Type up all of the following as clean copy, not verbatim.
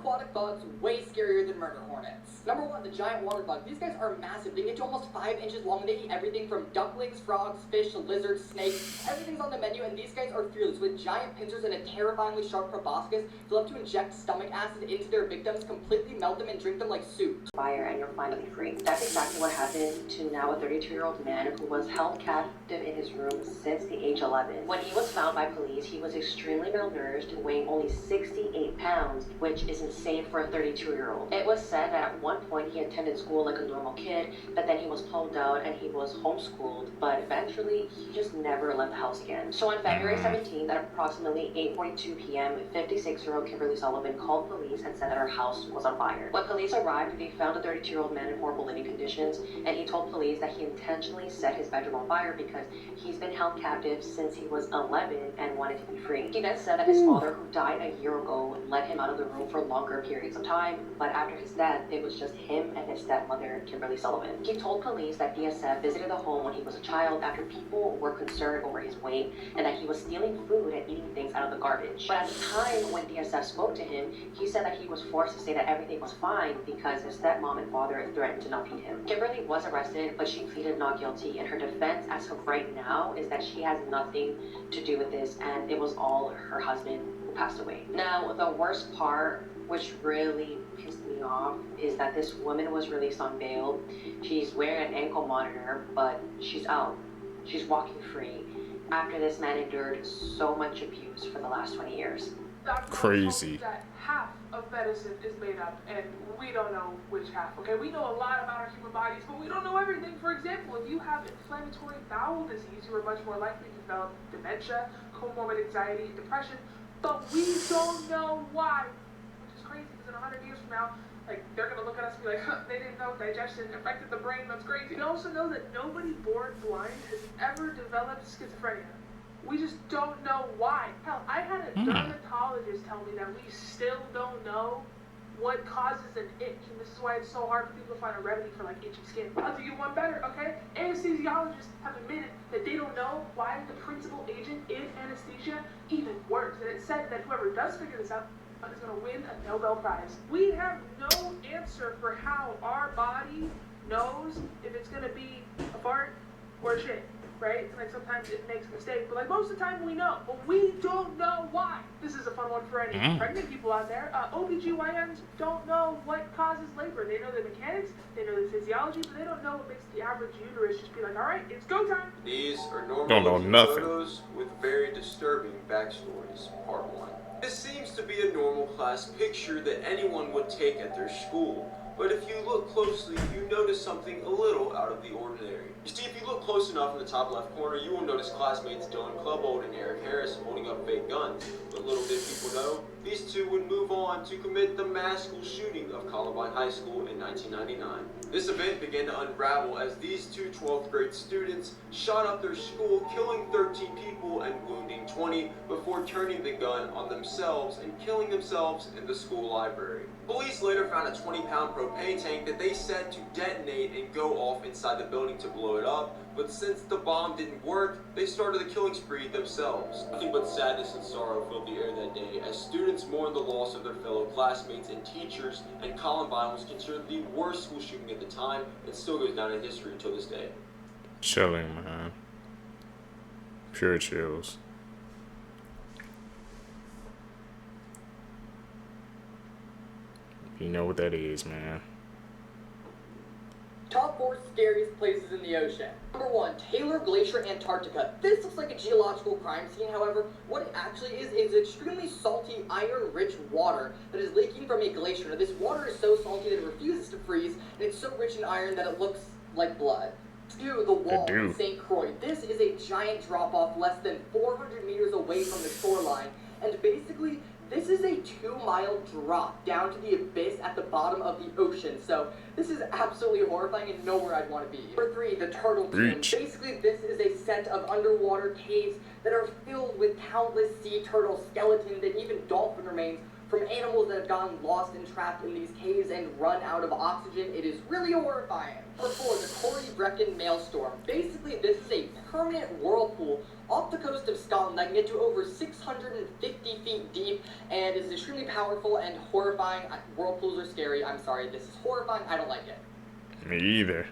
Aquatic bugs way scarier than murder hornets. Number one, the giant water bug. These guys are massive. They get to almost 5 inches long and they eat everything from ducklings, frogs, fish, lizards, snakes. Everything's on the menu and these guys are fearless. With giant pincers and a terrifyingly sharp proboscis, they love to inject stomach acid into their victims, completely melt them and drink them like soup. Fire and you're finally free. That's exactly what happened to now a 32-year-old man who was held captive in his room since the age 11. When he was found by police, he was extremely malnourished, weighing only 68 pounds, which is insane for a 32-year-old. It was said that at one point he attended school like a normal kid, but then he was pulled out and he was homeschooled, but eventually he just never left the house again. So on February 17th at approximately 8:42 p.m., 56-year-old Kimberly Sullivan called police and said that her house was on fire. When police arrived, they found a 32-year-old man in horrible living conditions, and he told police that he intentionally set his bedroom on fire because he's been held captive since he was 11 and wanted to be free. He then said that his father, who died a year ago, let him out of the room for longer periods of time, but after his death, it was just him and his stepmother, Kimberly Sullivan. He told police that DSF visited the home when he was a child after people were concerned over his weight and that he was stealing food and eating things out of the garbage. But at the time when DSF spoke to him, he said that he was forced to say that everything was fine because his stepmom and father threatened to not feed him. Kimberly was arrested, but she pleaded not guilty, and her defense as of right now is that she has nothing to do with this and it was all her husband who passed away. Now, the worst part, which really pissed me off, is that this woman was released on bail. She's wearing an ankle monitor, but she's out. She's walking free after this man endured so much abuse for the last 20 years. Crazy. That half of medicine is made up, and we don't know which half. Okay, we know a lot about our human bodies, but we don't know everything. For example, if you have inflammatory bowel disease, you are much more likely to develop dementia, comorbid anxiety, and depression. But we don't know why, which is crazy. Because in 100 years from now, like they're gonna look at us and be like, huh, they didn't know digestion affected the brain. That's crazy. We also know that nobody born blind has ever developed schizophrenia. We just don't know why. Hell, I had a dermatologist tell me that we still don't know what causes an itch, and this is why it's so hard for people to find a remedy for like itchy skin. I'll do you one better, okay? Anesthesiologists have admitted that they don't know why the principal agent in anesthesia even works, and it said that whoever does figure this out is going to win a Nobel Prize. We have no answer for how our body knows if it's going to be a fart or a shit. Right? Like sometimes it makes a mistake, but like most of the time we know, but we don't know why. This is a fun one for any pregnant people out there. OBGYNs don't know what causes labor. They know the mechanics, they know the physiology, but they don't know what makes the average uterus just be like, all right, it's go time. These are Don't know normal nothing. photos with very disturbing backstories. Part 1. This seems to be a normal class picture that anyone would take at their school. But if you look closely, you notice something a little out of the ordinary. You see, if you look close enough in the top left corner, you will notice classmates Dylan Klebold and Eric Harris holding up fake guns. But little did people know, these two would move on to commit the mass school shooting of Columbine High School in 1999. This event began to unravel as these two 12th grade students shot up their school, killing 13 people and wounding 20 before turning the gun on themselves and killing themselves in the school library. Police later found a 20-pound propane tank that they said to detonate and go off inside the building to blow it up, but since the bomb didn't work, they started the killing spree themselves. Nothing but sadness and sorrow filled the air that day as students mourned the loss of their fellow classmates and teachers, and Columbine was considered the worst school shooting at the time and still goes down in history until this day. Chilling, man. Pure chills. You know what that is, man. Top 4 scariest places in the ocean. Number 1, Taylor Glacier, Antarctica. This looks like a geological crime scene, however, what it actually is extremely salty, iron-rich water that is leaking from a glacier. Now, this water is so salty that it refuses to freeze, and it's so rich in iron that it looks like blood. 2, the Wall in St. Croix. This is a giant drop-off less than 400 meters away from the shoreline, and basically, this is a 2-mile drop down to the abyss at the bottom of the ocean, so this is absolutely horrifying and nowhere I'd want to be. Number 3, the Turtle Tomb. Basically, this is a set of underwater caves that are filled with countless sea turtle skeletons and even dolphin remains From animals that have gotten lost and trapped in these caves and run out of oxygen, it is really horrifying. Number 4, the Corrie Maelstrom. Basically, this is a permanent whirlpool off the coast of Scotland that can get to over 650 feet deep and is extremely powerful and horrifying. Whirlpools are scary. I'm sorry, this is horrifying. I don't like it. Me either.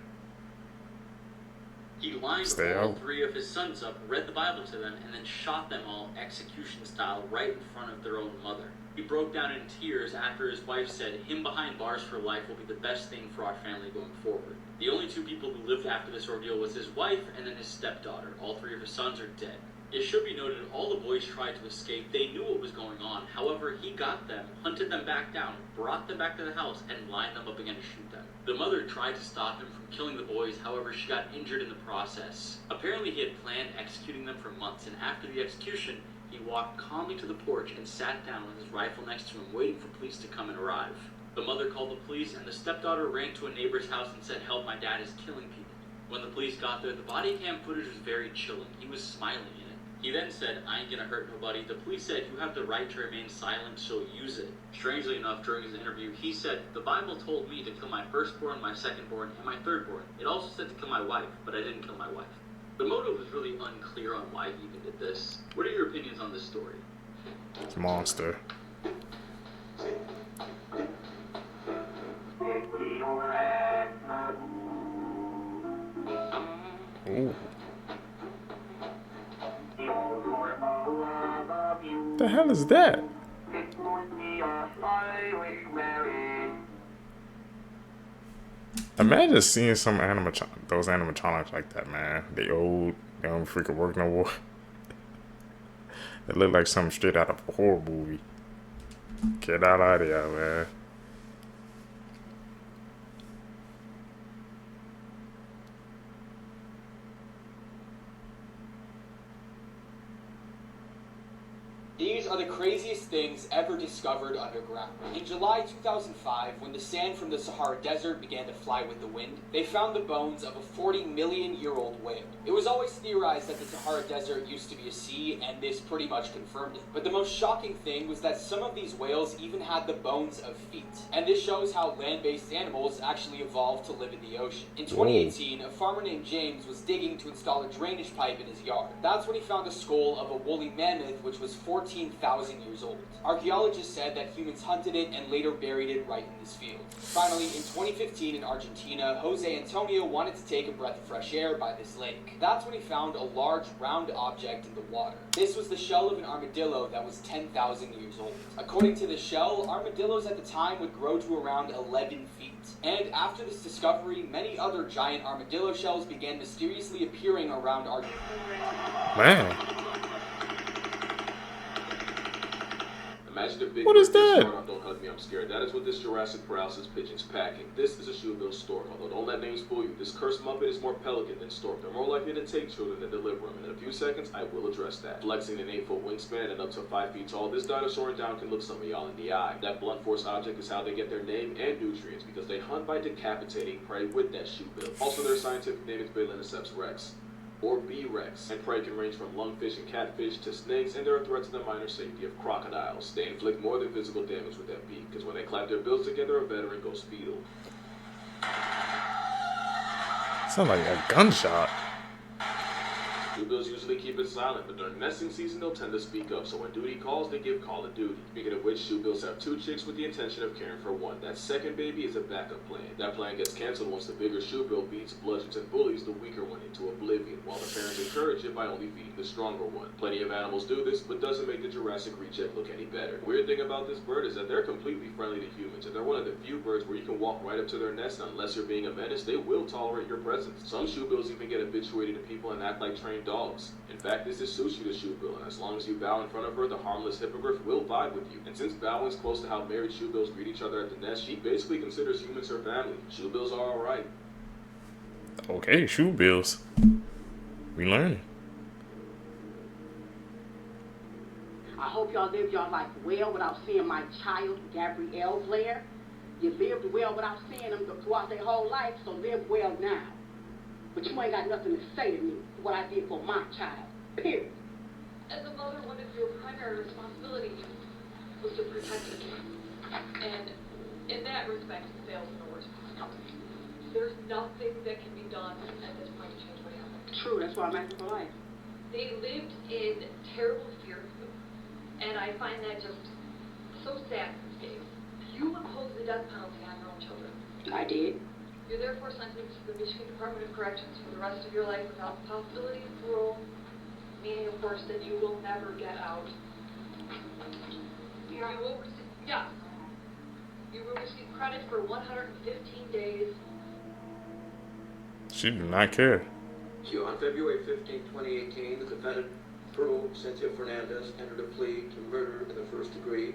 He lined Stay all out. 3 of his sons up, read the Bible to them, and then shot them all execution style right in front of their own mother. He broke down in tears after his wife said him behind bars for life will be the best thing for our family going forward. The only 2 people who lived after this ordeal was his wife and then his stepdaughter. All 3 of his sons are dead. It should be noted all the boys tried to escape. They knew what was going on. However, he got them, hunted them back down, brought them back to the house, and lined them up again to shoot them. The mother tried to stop him from killing the boys, however she got injured in the process. Apparently he had planned executing them for months, and after the execution, he walked calmly to the porch and sat down with his rifle next to him, waiting for police to come and arrive. The mother called the police, and the stepdaughter ran to a neighbor's house and said, "Help, my dad is killing people." When the police got there, the body cam footage was very chilling. He was smiling in it. He then said, "I ain't gonna hurt nobody." The police said, "You have the right to remain silent, so use it." Strangely enough, during his interview, he said, "The Bible told me to kill my firstborn, my secondborn, and my thirdborn. It also said to kill my wife, but I didn't kill my wife." The motive was really unclear on why he even did this. What are your opinions on this story? It's a monster. Ooh. The hell is that? Imagine seeing some those animatronics like that, man. They old, they don't freaking work no more. They look like something straight out of a horror movie. Get out of there, man. These are the craziest things ever discovered underground. In July 2005, when the sand from the Sahara Desert began to fly with the wind, they found the bones of a 40-million-year-old whale. It was always theorized that the Sahara Desert used to be a sea, and this pretty much confirmed it. But the most shocking thing was that some of these whales even had the bones of feet. And this shows how land-based animals actually evolved to live in the ocean. In 2018, a farmer named James was digging to install a drainage pipe in his yard. That's when he found the skull of a woolly mammoth, which was 14,000 years old. Archaeologists said that humans hunted it and later buried it right in this field. Finally, in 2015 in Argentina, Jose Antonio wanted to take a breath of fresh air by this lake. That's when he found a large round object in the water. This was the shell of an armadillo that was 10,000 years old. According to the shell, armadillos at the time would grow to around 11 feet. And after this discovery, many other giant armadillo shells began mysteriously appearing around Argentina. Man. Imagine a big What is bird this that? smart on Don't Hug Me, I'm Scared. That is what this Jurassic Paralysis pigeon's packing. This is a shoebill stork, although don't let names fool you. This cursed muppet is more pelican than stork. They're more likely to take children than deliver them, and in a few seconds, I will address that. Flexing an 8-foot wingspan and up to 5 feet tall, this dinosaur and down can look some of y'all in the eye. That blunt force object is how they get their name and nutrients, because they hunt by decapitating prey with that shoebill. Also, their scientific name is Balaeniceps rex, or B-Rex, and prey can range from lungfish and catfish to snakes, and they're a threat to the minor safety of crocodiles. They inflict more than physical damage with that beak, because when they clap their bills together, a veteran goes fetal. Sound like a gunshot. Shoebills usually keep it silent, but during nesting season they'll tend to speak up, so when duty calls, they give call of duty. Speaking of which, shoebills have 2 chicks with the intention of caring for one. That second baby is a backup plan. That plan gets canceled once the bigger shoebill beats, bludgeons, and bullies the weaker one into oblivion, while the parents encourage it by only feeding the stronger one. Plenty of animals do this, but doesn't make the Jurassic reject look any better. Weird thing about this bird is that they're completely friendly to humans, and they're one of the few birds where you can walk right up to their nest, and unless you're being a menace, they will tolerate your presence. Some shoebills even get habituated to people and act like trained dogs. In fact, this is Sushi the shoebill, and as long as you bow in front of her, the harmless hippogriff will vibe with you. And since bowing's close to how married shoebills greet each other at the nest, she basically considers humans her family. Shoebills are alright. Okay, shoebills. We learning. I hope y'all live your life well without seeing my child, Gabrielle Blair. You lived well without seeing them throughout their whole life, so live well now. But you ain't got nothing to say to me for what I did for my child. Period. As a mother, what is your primary responsibility? was to protect the king. And in that respect, it failed in the worst possible way. There's nothing that can be done at this point to change what happened. True, that's why I'm asking for life. They lived in terrible fear of you. And I find that just so sad these days. You imposed the death penalty on your own children. I did. You're therefore sentenced to the Michigan Department of Corrections for the rest of your life without the possibility of parole, meaning, of course, that you will never get out. You will receive, yes. You will receive credit for 115 days. She did not care. On February 15, 2018, the defendant, Pearl Cynthia Fernandez, entered a plea to murder in the first degree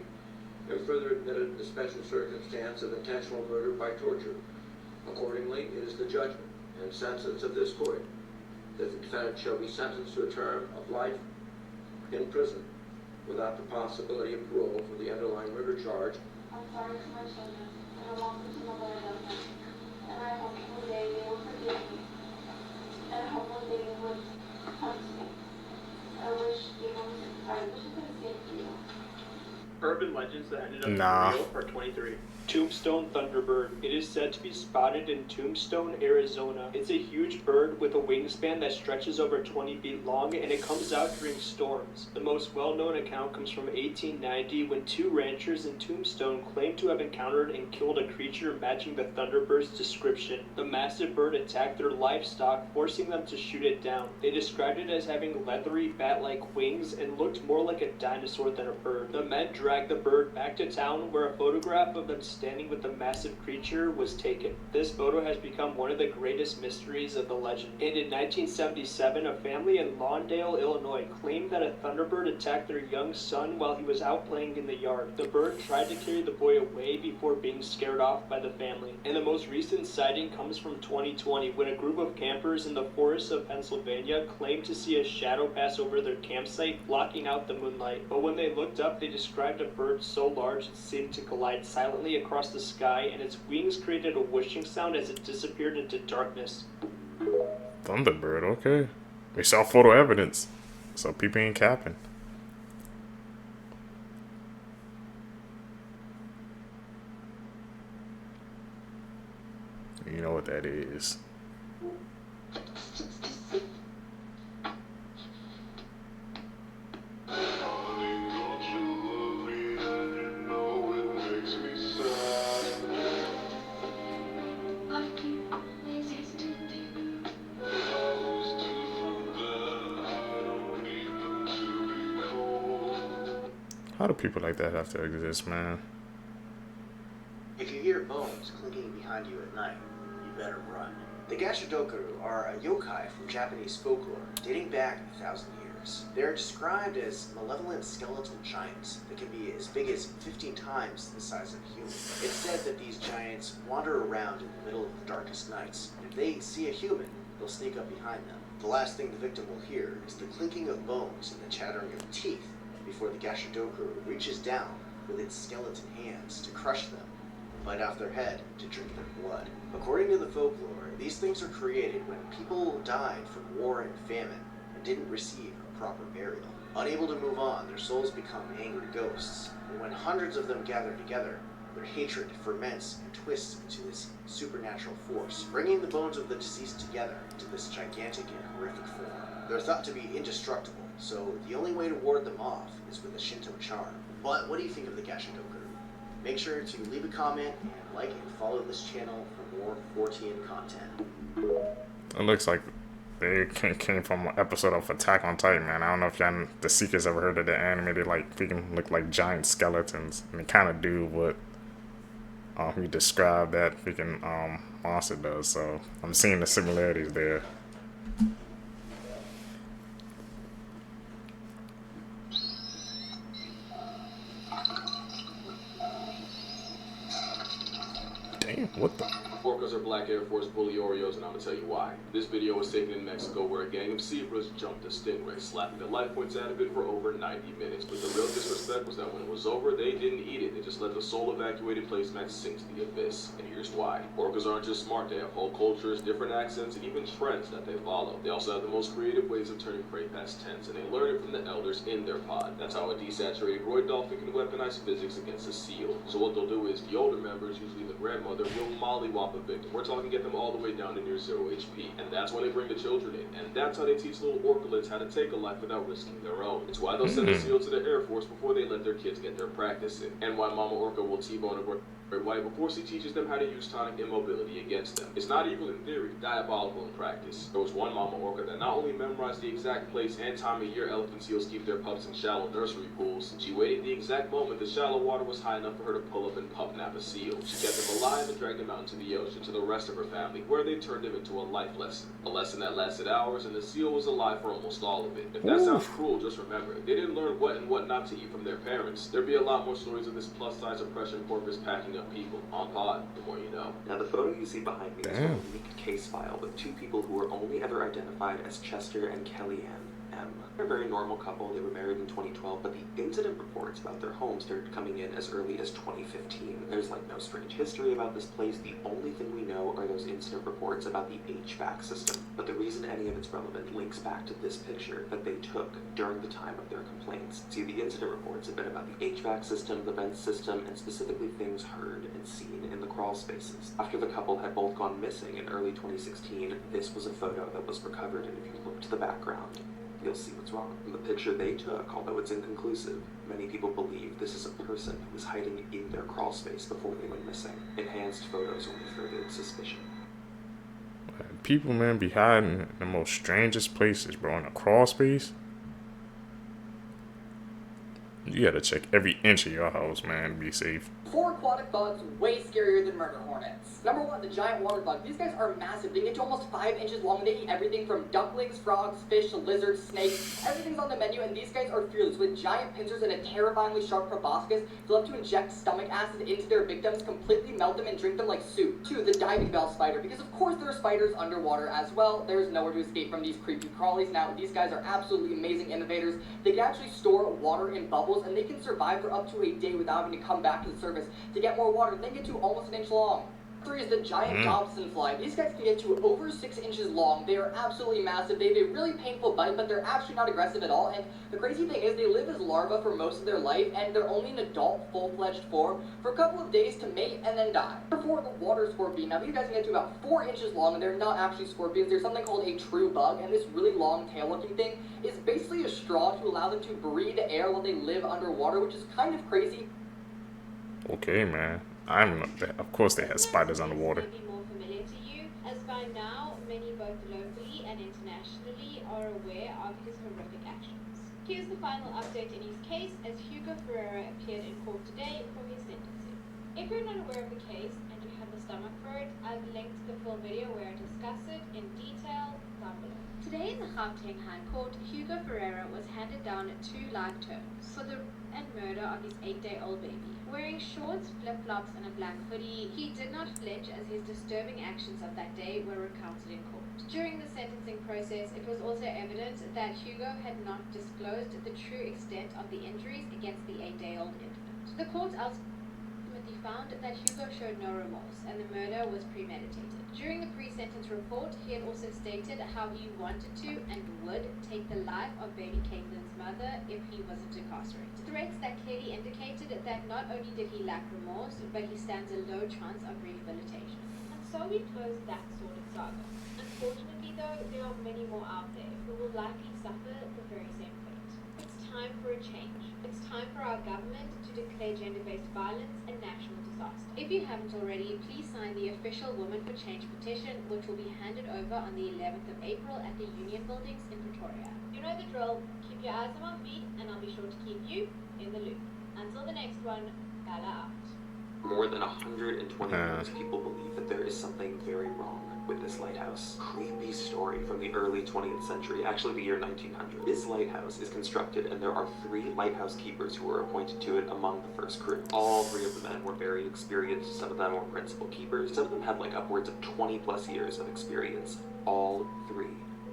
and further admitted the special circumstance of intentional murder by torture. Accordingly, it is the judgment and sentence of this court that the defendant shall be sentenced to a term of life in prison without the possibility of parole for the underlying murder charge. I'm sorry to my children, and I want them to know that I love them. And I hope one day they will forgive me. And I hope one day they would come to me. I wish I could say it to you. Urban legends that ended up Nah. being real are 23. Tombstone Thunderbird. It is said to be spotted in Tombstone, Arizona. It's a huge bird with a wingspan that stretches over 20 feet long, and it comes out during storms. The most well-known account comes from 1890 when two ranchers in Tombstone claimed to have encountered and killed a creature matching the Thunderbird's description. The massive bird attacked their livestock, forcing them to shoot it down. They described it as having leathery, bat-like wings and looked more like a dinosaur than a bird. The men dragged the bird back to town, where a photograph of them standing with the massive creature was taken. This photo has become one of the greatest mysteries of the legend. And in 1977, a family in Lawndale, Illinois claimed that a Thunderbird attacked their young son while he was out playing in the yard. The bird tried to carry the boy away before being scared off by the family. And the most recent sighting comes from 2020 when a group of campers in the forests of Pennsylvania claimed to see a shadow pass over their campsite, blocking out the moonlight. But when they looked up, they described a bird so large it seemed to glide silently across the sky, and its wings created a whooshing sound as it disappeared into darkness. Thunderbird, okay. We saw photo evidence, so people ain't capping. You know what that is. How do people like that have to exist, man? If you hear bones clinking behind you at night, you better run. The Gashidokaru are a yokai from Japanese folklore dating back 1,000 years. They're described as malevolent skeletal giants that can be as big as 15 times the size of a human. It's said that these giants wander around in the middle of the darkest nights, and if they see a human, they'll sneak up behind them. The last thing the victim will hear is the clinking of bones and the chattering of teeth before the Gashidokaru reaches down with its skeleton hands to crush them, bite off their head to drink their blood. According to the folklore, these things are created when people died from war and famine and didn't receive a proper burial. Unable to move on, their souls become angry ghosts, and when hundreds of them gather together, their hatred ferments and twists into this supernatural force, bringing the bones of the deceased together into this gigantic and horrific form. They're thought to be indestructible, so the only way to ward them off is with a Shinto charm. But what do you think of the Gashidokaru? Make sure to leave a comment and like and follow this channel for more Fortean content. It looks like they came from an episode of Attack on Titan, man. I don't know if y'all, the Seekers, ever heard of the anime. They freaking look like giant skeletons, and they kind of do what you described that freaking monster does. So I'm seeing the similarities there. Damn, what the? Orcas are black Air Force bully Oreos, and I'm gonna tell you why. This video was taken in Mexico where a gang of zebras jumped a stingray, slapping the life points out of it for over 90 minutes. But the real disrespect was that when it was over, they didn't eat it. They just let the soul evacuated placemat sink to the abyss. And here's why. Orcas aren't just smart, they have whole cultures, different accents, and even trends that they follow. They also have the most creative ways of turning prey past tense, and they learn it from the elders in their pod. That's how a desaturated roid dolphin can weaponize physics against a seal. So what they'll do is, the older members, usually the grandmother, will mollywop a victim. We're talking get them all the way down to near 0 HP. And that's when they bring the children in. And that's how they teach little orcalets how to take a life without risking their own. It's why they'll send a seal to the Air Force before they let their kids get their practice in. And why Mama Orca will T-bone a wife before she teaches them how to use tonic immobility against them. It's not evil in theory, diabolical in practice. There was one Mama Orca that not only memorized the exact place and time of year elephant seals keep their pups in shallow nursery pools, she waited the exact moment the shallow water was high enough for her to pull up and pup nap a seal. She kept them alive and dragged them out into the ocean to the rest of her family, where they turned him into a life lesson. A lesson that lasted hours, and the seal was alive for almost all of it. If that sounds cruel, just remember, they didn't learn what and what not to eat from their parents. There'd be a lot more stories of this plus-size oppression porpoise packing up people. On pod, the more you know. Now the photo you see behind me is from a leaked case file with two people who were only ever identified as Chester and Kellyanne M. They're a very normal couple. They were married in 2012, but the incident reports about their home started coming in as early as 2015. There's like no strange history about this place. The only thing we know are those incident reports about the HVAC system. But the reason any of it's relevant links back to this picture that they took during the time of their complaints. See, the incident reports have been about the HVAC system, the vent system, and specifically things heard and seen in the crawl spaces. After the couple had both gone missing in early 2016, this was a photo that was recovered, and if you look to the background, you'll see what's wrong. In the picture they took, although it's inconclusive, many people believe this is a person who was hiding in their crawl space before they went missing. Enhanced photos only furthered suspicion. People, man, be hiding in the most strangest places, bro. In a crawl space. You gotta check every inch of your house, man, to be safe. 4 aquatic bugs way scarier than murder hornets. Number 1, the giant water bug. These guys are massive. They get to almost 5 inches long, and they eat everything from ducklings, frogs, fish, lizards, snakes. Everything's on the menu, and these guys are fearless. With giant pincers and a terrifyingly sharp proboscis, they love to inject stomach acid into their victims, completely melt them, and drink them like soup. 2, the diving bell spider. Because of course there are spiders underwater as well. There's nowhere to escape from these creepy crawlies. Now, these guys are absolutely amazing innovators. They can actually store water in bubbles, and they can survive for up to a day without having to come back to the surface to get more water. They get to almost an inch long. 3 is the giant Dobson fly. These guys can get to over 6 inches long. They are absolutely massive. They have a really painful bite, but they're actually not aggressive at all. And the crazy thing is they live as larvae for most of their life, and they're only in adult, full-fledged form for a couple of days to mate and then die. Number 4, the water scorpion. Now these guys can get to about 4 inches long, and they're not actually scorpions. They're something called a true bug, and this really long tail-looking thing is basically a straw to allow them to breathe air while they live underwater, which is kind of crazy. Okay, man. Of course they have spiders underwater. May be more familiar to you, as by now many both locally and internationally are aware of his horrific actions. Here's the final update in his case, as Hugo Ferreira appeared in court today for his sentencing. If you're not aware of the case and you have the stomach for it, I've linked the full video where I discuss it in detail down below. Today in the Gauteng High Court, Hugo Ferreira was handed down 2 life terms for the murder of his 8-day-old baby. Wearing shorts, flip-flops, and a black hoodie, he did not flinch as his disturbing actions of that day were recounted in court. During the sentencing process, it was also evident that Hugo had not disclosed the true extent of the injuries against the 8-day-old infant. The court ultimately found that Hugo showed no remorse, and the murder was premeditated. During the pre-sentence report, he had also stated how he wanted to and would take the life of baby Caitlin's mother if he wasn't incarcerated. Threats that clearly indicated that not only did he lack remorse, but he stands a low chance of rehabilitation. And so we close that sort of saga. Unfortunately though, there are many more out there who will likely suffer the very same fate. It's time for a change. It's time for our government to declare gender-based violence a national disaster. If you haven't already, please sign the official Women for Change petition, which will be handed over on the 11th of April at the Union Buildings in Pretoria. You know the drill. Keep your eyes on my feet, and I'll be sure to keep you in the loop. Until the next one, Gala out. For more than 120 years, people believe that there is something very wrong with this lighthouse. Creepy story from the early 20th century, actually the year 1900. This lighthouse is constructed and there are 3 lighthouse keepers who were appointed to it among the first crew. All 3 of the men were very experienced, some of them were principal keepers, some of them had like upwards of 20 plus years of experience. All 3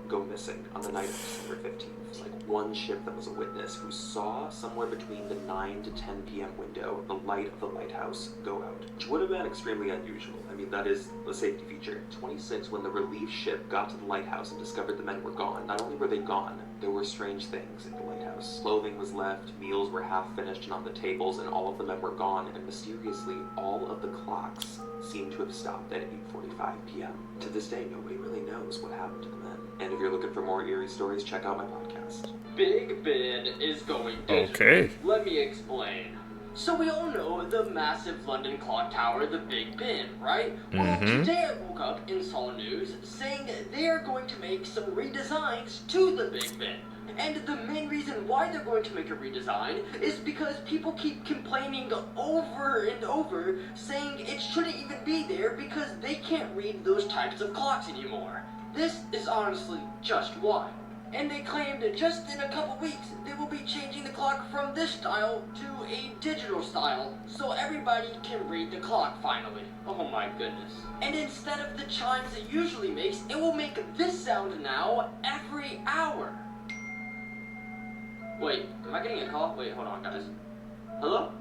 go missing on the night of December 15th. There's like one ship that was a witness who saw somewhere between the 9 to 10 p.m. window the light of the lighthouse go out, which would have been extremely unusual. I mean, that is a safety feature. 26, when the relief ship got to the lighthouse and discovered the men were gone, not only were they gone, there were strange things in the lighthouse. Clothing was left, meals were half finished and on the tables, and all of the men were gone, and mysteriously, all of the clocks seem to have stopped at 8:45 p.m. To this day, nobody really knows what happened to the men. And if you're looking for more eerie stories, check out my podcast. Big Ben is going digital. Okay. Let me explain. So we all know the massive London clock tower, the Big Ben, right? Well, today I woke up and saw news saying they are going to make some redesigns to the Big Ben. And the main reason why they're going to make a redesign is because people keep complaining over and over, saying it shouldn't even be there because they can't read those types of clocks anymore. This is honestly just wild. And they claimed that just in a couple weeks, they will be changing the clock from this style to a digital style, so everybody can read the clock finally. Oh my goodness. And instead of the chimes it usually makes, it will make this sound now every hour. Wait, am I getting a call? Wait, hold on, guys. Hello?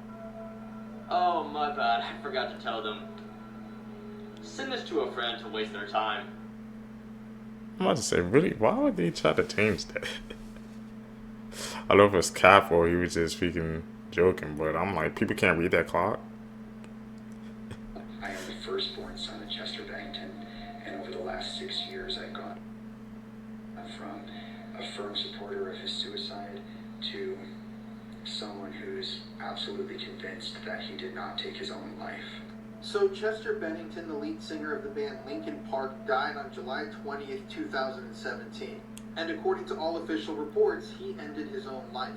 Oh, my bad. I forgot to tell them. Send this to a friend to waste their time. I'm about to say, really, why would they try to change that? I don't know if it's Cap or he was just freaking joking, but I'm like, people can't read that clock. I am the firstborn son of Chester Bennington, and over the last 6 years I've gone from a firm supporter of his suicide to someone who's absolutely convinced that he did not take his own life. So Chester Bennington, the lead singer of the band Linkin Park, died on July 20th, 2017. And according to all official reports, he ended his own life.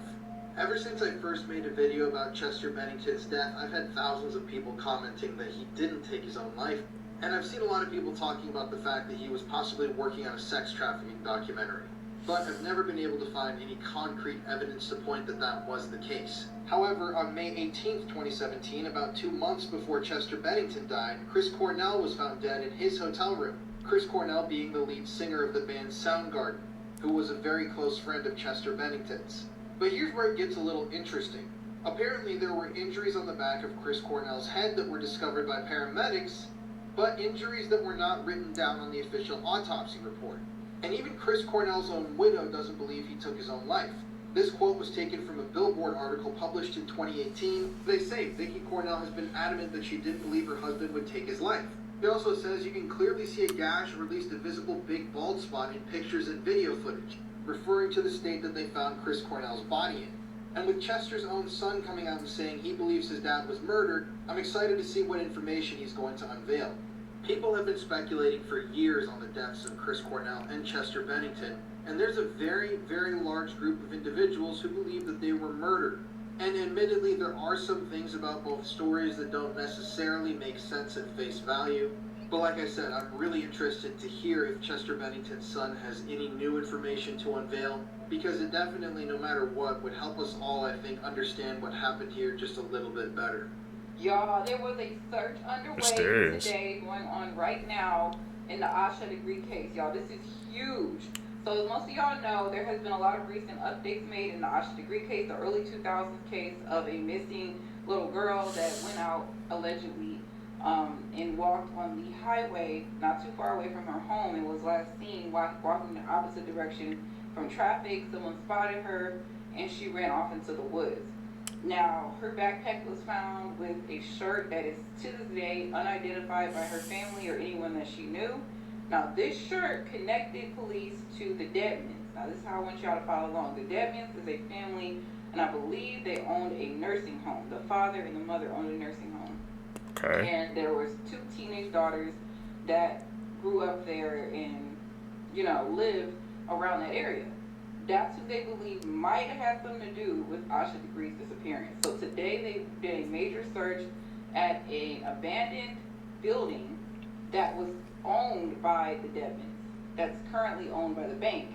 Ever since I first made a video about Chester Bennington's death, I've had thousands of people commenting that he didn't take his own life. And I've seen a lot of people talking about the fact that he was possibly working on a sex trafficking documentary. But I've never been able to find any concrete evidence to point that that was the case. However, on May 18th, 2017, about 2 months before Chester Bennington died, Chris Cornell was found dead in his hotel room. Chris Cornell being the lead singer of the band Soundgarden, who was a very close friend of Chester Bennington's. But here's where it gets a little interesting. Apparently there were injuries on the back of Chris Cornell's head that were discovered by paramedics, but injuries that were not written down on the official autopsy report. And even Chris Cornell's own widow doesn't believe he took his own life. This quote was taken from a Billboard article published in 2018. They say Vicky Cornell has been adamant that she didn't believe her husband would take his life. It also says you can clearly see a gash or at least a visible big bald spot in pictures and video footage, referring to the state that they found Chris Cornell's body in. And with Chester's own son coming out and saying he believes his dad was murdered, I'm excited to see what information he's going to unveil. People have been speculating for years on the deaths of Chris Cornell and Chester Bennington, and there's a very, very large group of individuals who believe that they were murdered. And admittedly, there are some things about both stories that don't necessarily make sense at face value. But like I said, I'm really interested to hear if Chester Bennington's son has any new information to unveil, because it definitely, no matter what, would help us all, I think, understand what happened here just a little bit better. Y'all, there was a search underway today going on right now in the Asha Degree case. Y'all, this is huge. So as most of y'all know, there has been a lot of recent updates made in the Asha Degree case, the early 2000s case of a missing little girl that went out allegedly and walked on the highway not too far away from her home and was last seen walking in the opposite direction from traffic. Someone spotted her and she ran off into the woods. Now, her backpack was found with a shirt that is to this day unidentified by her family or anyone that she knew. Now, this shirt connected police to the Deadmans. Now, this is how I want y'all to follow along. The Deadmans is a family, and I believe they owned a nursing home. The father and the mother owned a nursing home. Okay. And there was 2 teenage daughters that grew up there and, lived around that area. That's who they believe might have had something to do with Asha Degree's disappearance. So today they did a major search at an abandoned building that was owned by the Deadmans. That's currently owned by the bank.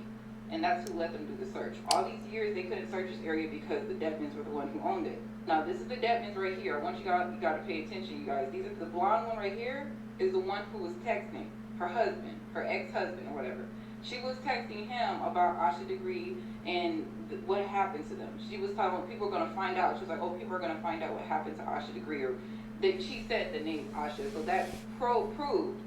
And that's who let them do the search. All these years, they couldn't search this area because the Deadmans were the one who owned it. Now, this is the Deadmans right here. I want you got to pay attention, you guys. These are the blonde one right here is the one who was texting her husband, her ex-husband or whatever. She was texting him about Asha Degree and what happened to them. She was telling people are going to find out. She was like, oh, people are going to find out what happened to Asha Degree. Or she said the name Asha. So that proved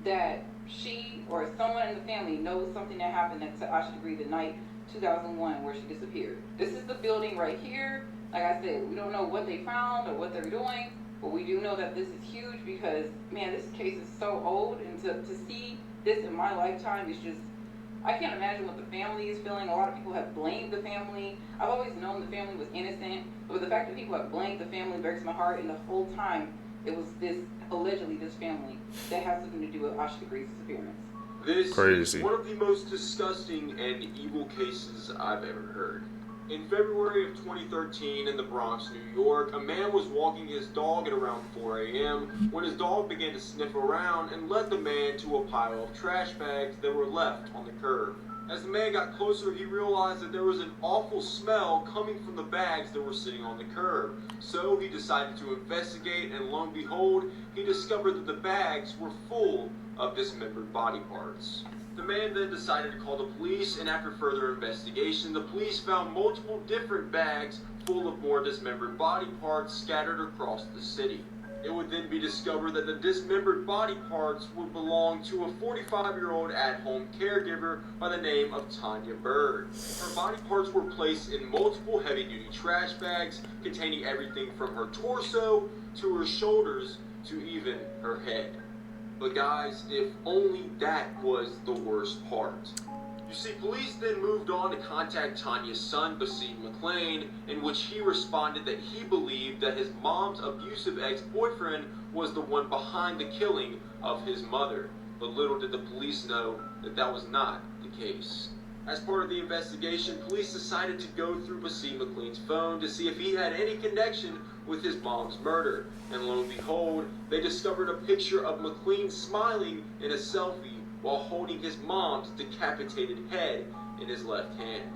that she or someone in the family knows something that happened to Asha Degree the night 2001 where she disappeared. This is the building right here. Like I said, we don't know what they found or what they're doing, but we do know that this is huge because, man, this case is so old, and to see this in my lifetime is just, I can't imagine what the family is feeling. A lot of people have blamed the family. I've always known the family was innocent, but the fact that people have blamed the family breaks my heart, and the whole time it was allegedly this family that has something to do with Asha Degree's disappearance. This is one of the most disgusting and evil cases I've ever heard. In February of 2013 in the Bronx, New York, a man was walking his dog at around 4 a.m. when his dog began to sniff around and led the man to a pile of trash bags that were left on the curb. As the man got closer, he realized that there was an awful smell coming from the bags that were sitting on the curb. So he decided to investigate, and lo and behold, he discovered that the bags were full of dismembered body parts. The man then decided to call the police, and after further investigation, the police found multiple different bags full of more dismembered body parts scattered across the city. It would then be discovered that the dismembered body parts would belong to a 45-year-old at-home caregiver by the name of Tanya Bird. Her body parts were placed in multiple heavy-duty trash bags containing everything from her torso to her shoulders to even her head. But guys, if only that was the worst part. You see, police then moved on to contact Tanya's son, Basim McLean, in which he responded that he believed that his mom's abusive ex-boyfriend was the one behind the killing of his mother. But little did the police know that that was not the case. As part of the investigation, police decided to go through Basim McLean's phone to see if he had any connection with his mom's murder. And lo and behold, they discovered a picture of McLean smiling in a selfie while holding his mom's decapitated head in his left hand.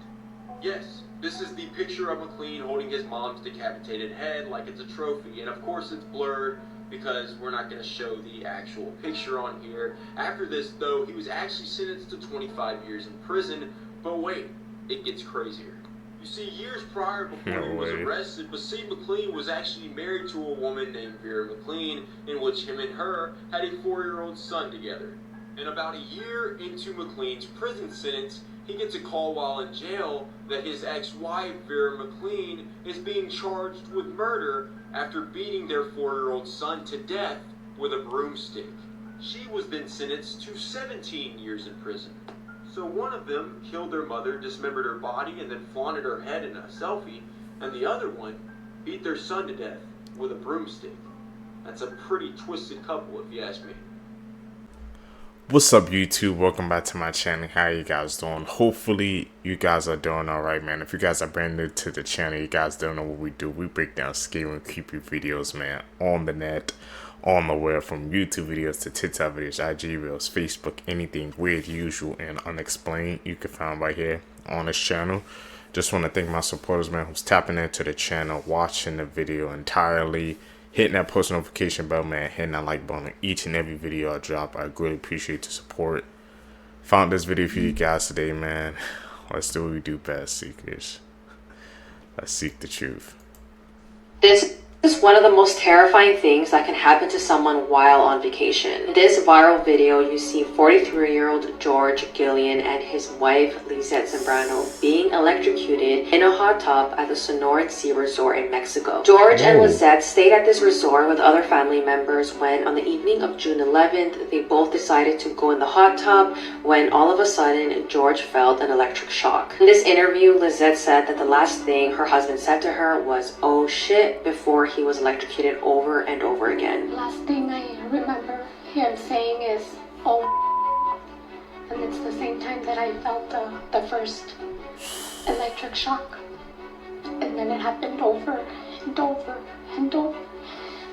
Yes, this is the picture of McLean holding his mom's decapitated head like it's a trophy. And of course it's blurred because we're not going to show the actual picture on here. After this, though, he was actually sentenced to 25 years in prison. But wait, it gets crazier. You see, years prior, before he was arrested, Basim McLean was actually married to a woman named Vera McLean, in which him and her had a 4-year-old son together. And about a year into McLean's prison sentence, he gets a call while in jail that his ex-wife, Vera McLean, is being charged with murder after beating their 4-year-old son to death with a broomstick. She was then sentenced to 17 years in prison. So one of them killed their mother, dismembered her body, and then flaunted her head in a selfie, and the other one beat their son to death with a broomstick. That's a pretty twisted couple, if you ask me. What's up, YouTube? Welcome back to my channel. How you guys doing? Hopefully you guys are doing alright, man. If you guys are brand new to the channel, you guys don't know what we do. We break down scary and creepy videos, man, on the net, on the web, from YouTube videos to TikTok videos, IG reels, Facebook, anything weird, usual, and unexplained you can find right here on this channel. Just want to thank my supporters, man, who's tapping into the channel, watching the video entirely, hitting that post notification bell, man, hitting that like button on each and every video I drop. I greatly appreciate the support. Found this video for you guys today, man. Let's do what we do best, seekers. Let's seek the truth. This is one of the most terrifying things that can happen to someone while on vacation. In this viral video, you see 43-year-old George Gillian and his wife Lizette Zambrano being electrocuted in a hot tub at the Sonoran Sea Resort in Mexico. George and Lizette stayed at this resort with other family members when, on the evening of June 11th, they both decided to go in the hot tub when all of a sudden George felt an electric shock. In this interview, Lizette said that the last thing her husband said to her was, "Oh shit," before he was electrocuted over and over again. Last thing I remember him saying is, "Oh," and it's the same time that I felt the first electric shock. And then it happened over and over and over.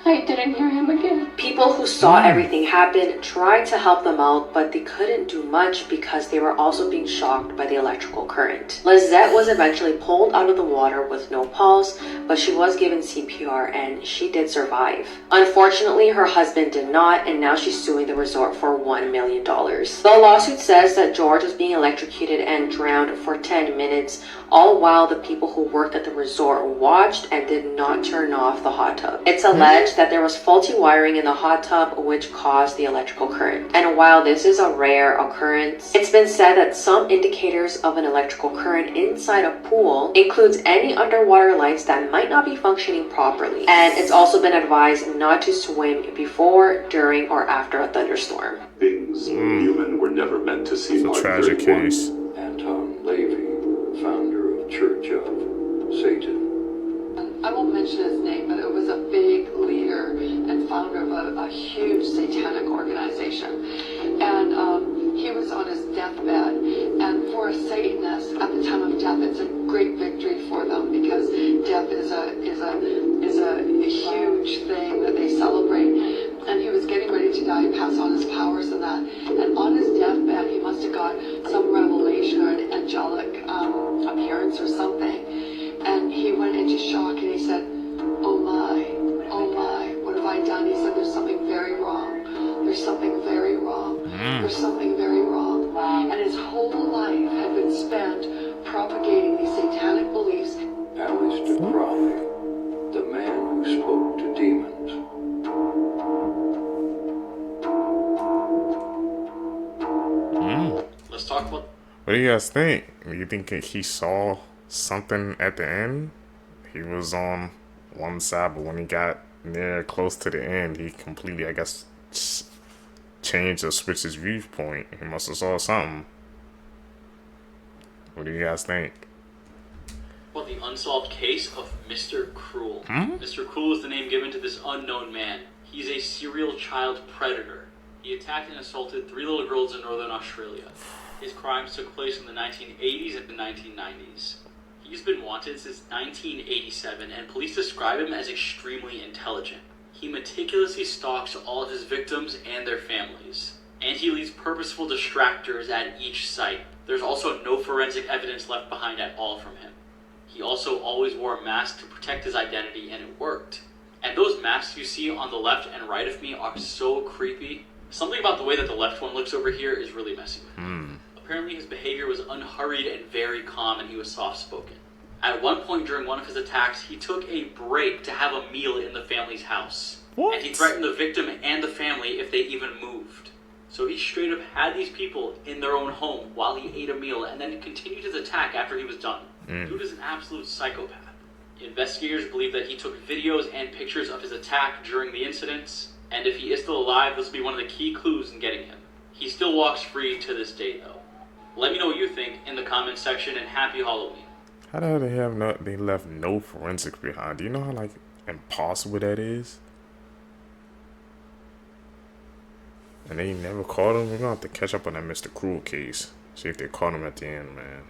I didn't hear him again. People who saw everything happen tried to help them out, but they couldn't do much because they were also being shocked by the electrical current. Lizette was eventually pulled out of the water with no pulse, but she was given CPR and she did survive. Unfortunately, her husband did not, and now she's suing the resort for $1 million. The lawsuit says that George was being electrocuted and drowned for 10 minutes, all while the people who worked at the resort watched and did not turn off the hot tub. It's alleged that there was faulty wiring in the hot tub which caused the electrical current. And while this is a rare occurrence, it's been said that some indicators of an electrical current inside a pool includes any underwater lights that might not be functioning properly. And it's also been advised not to swim before, during, or after a thunderstorm. Things human were never meant to see. It's a tragic case. Anton Lavey, founder of Church of Satan. I won't mention his name, but it was a big leader and founder of a huge satanic organization. And he was on his deathbed. And for a Satanist, at the time of death, it's a great victory for them because death is a huge thing that they celebrate. And he was getting ready to die and pass on his powers and that. And on his deathbed, he must have got some revelation or an angelic appearance or something. And he went into shock and he said, oh my, what have I done? He said, there's something very wrong. There's something very wrong. There's something very wrong. And his whole life had been spent propagating these satanic beliefs. Alistair Crowley, the man who spoke to demons. Let's talk about... What do you guys think? Do you think he saw something at the end? He was on one side, but when he got near close to the end, he completely, I guess, changed or switched his viewpoint. He must have saw something. What do you guys think? Well, the unsolved case of Mr. Cruel. Mr. Cruel is the name given to this unknown man. He's a serial child predator. He attacked and assaulted 3 little girls in northern Australia. His crimes took place in the 1980s and the 1990s. He's been wanted since 1987, and police describe him as extremely intelligent. He meticulously stalks all of his victims and their families, and he leaves purposeful distractors at each site. There's also no forensic evidence left behind at all from him. He also always wore a mask to protect his identity, and it worked. And those masks you see on the left and right of me are so creepy. Something about the way that the left one looks over here is really messy. Apparently his behavior was unhurried and very calm, and he was soft-spoken. At one point during one of his attacks, he took a break to have a meal in the family's house. And he threatened the victim and the family if they even moved. So he straight up had these people in their own home while he ate a meal and then continued his attack after he was done. Dude is an absolute psychopath. Investigators believe that he took videos and pictures of his attack during the incidents, and if he is still alive, this will be one of the key clues in getting him. He still walks free to this day, though. Let me know what you think in the comments section, and happy Halloween. How the hell they left no forensics behind? Do you know how like impossible that is? And they never caught him. We're gonna have to catch up on that Mr. Cruel case. See if they caught him at the end, man.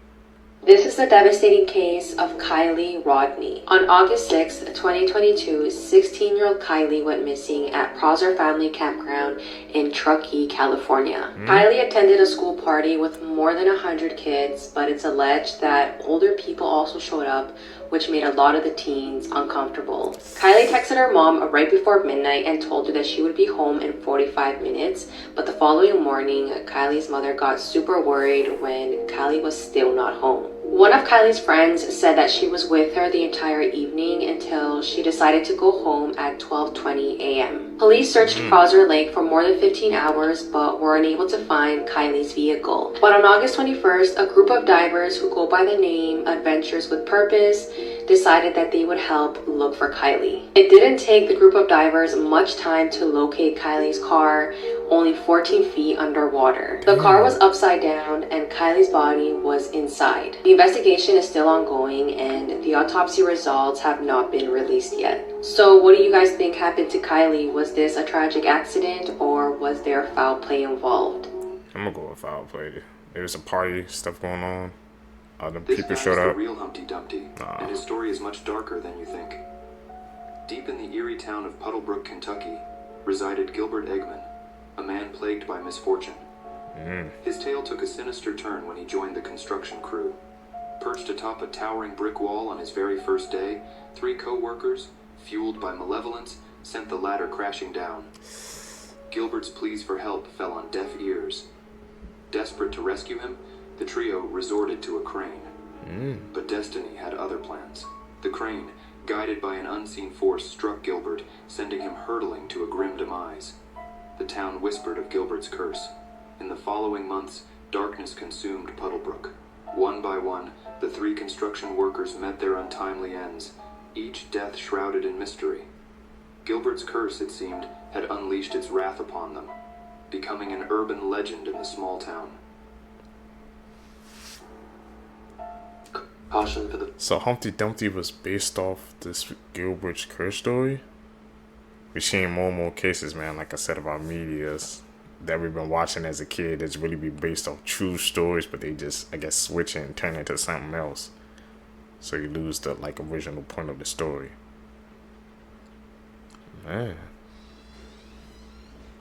This is the devastating case of Kylie Rodney. On August 6, 2022, 16-year-old Kylie went missing at Prosser Family Campground in Truckee, California. Kylie attended a school party with more than 100 kids, but it's alleged that older people also showed up, which made a lot of the teens uncomfortable. Kylie texted her mom right before midnight and told her that she would be home in 45 minutes, but the following morning, Kylie's mother got super worried when Kylie was still not home. One of Kylie's friends said that she was with her the entire evening until she decided to go home at 12:20 a.m. Police searched Prosser Lake for more than 15 hours but were unable to find Kylie's vehicle. But on August 21st, a group of divers who go by the name Adventures with Purpose decided that they would help look for Kylie. It didn't take the group of divers much time to locate Kylie's car, only 14 feet underwater. The car was upside down and Kylie's body was inside. The investigation is still ongoing and the autopsy results have not been released yet. So what do you guys think happened to Kylie? Was this a tragic accident or was there foul play involved? I'm gonna go with foul play. There was a party stuff going on. The This people guy showed is the up. real Humpty Dumpty, and his story is much darker than you think. Deep in the eerie town of Puddlebrook, Kentucky, resided Gilbert Eggman, a man plagued by misfortune. His tale took a sinister turn when he joined the construction crew. Perched atop a towering brick wall on his very first day, 3 co-workers, fueled by malevolence, sent the ladder crashing down. Gilbert's pleas for help fell on deaf ears. Desperate to rescue him, the trio resorted to a crane. But destiny had other plans. The crane, guided by an unseen force, struck Gilbert, sending him hurtling to a grim demise. The town whispered of Gilbert's curse. In the following months, darkness consumed Puddlebrook. One by one, the 3 construction workers met their untimely ends, each death shrouded in mystery. Gilbert's curse, it seemed, had unleashed its wrath upon them, becoming an urban legend in the small town. Caution for the... So Humpty Dumpty was based off this Gilbert's curse story? We're seeing more and more cases, man, like I said, about medias that we've been watching as a kid that's really be based off true stories, but they just, I guess, switch it and turn it into something else. So you lose the, like, original point of the story. Man.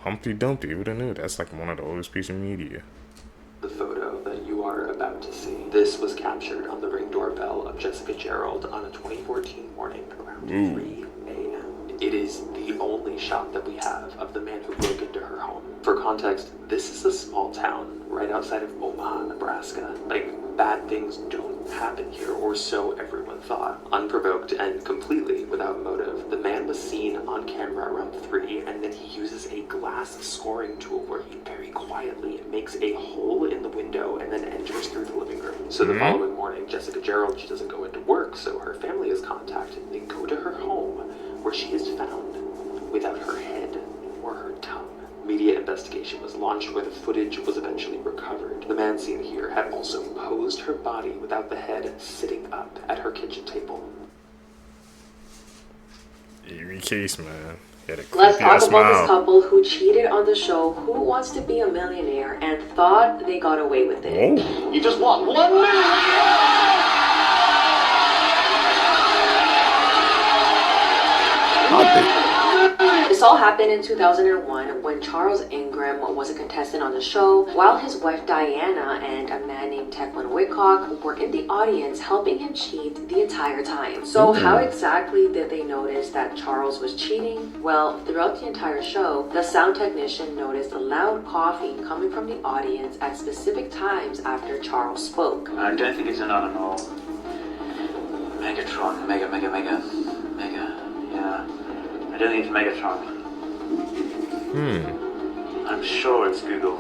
Humpty Dumpty, who'd have knew? That's like one of the oldest pieces of media. The photo that you are about to see. This was captured on the Ring doorbell of Jessica Gerald on a 2014 morning around 3 a.m. It is the only shot that we have of the man who broke into her home. For context, this is a small town right outside of Omaha, Nebraska. Like, bad things don't happen here, or so everyone thought. Unprovoked and completely without motive, the man was seen on camera around 3, and then he uses a glass scoring tool where he very quietly makes a hole in the window and then enters through the living room. So the following morning, Jessica Gerald, she doesn't go into work, so her family is contacted. They go to her home, where she is found without her head or her tongue. Media investigation was launched where the footage was eventually recovered. The man seen here had also posed her body without the head sitting up at her kitchen table. Eerie case, man. Let's talk about this couple who cheated on the show Who Wants to Be a Millionaire and thought they got away with it. Oh. You just won $1 million! This all happened in 2001 when Charles Ingram was a contestant on the show, while his wife Diana and a man named Tequan Whitcock were in the audience helping him cheat the entire time. So how exactly did they notice that Charles was cheating? Well, throughout the entire show, the sound technician noticed a loud coughing coming from the audience at specific times after Charles spoke. I don't think it's an animal. Megatron, mega, yeah. I don't think it's Megatron. I'm sure it's Google.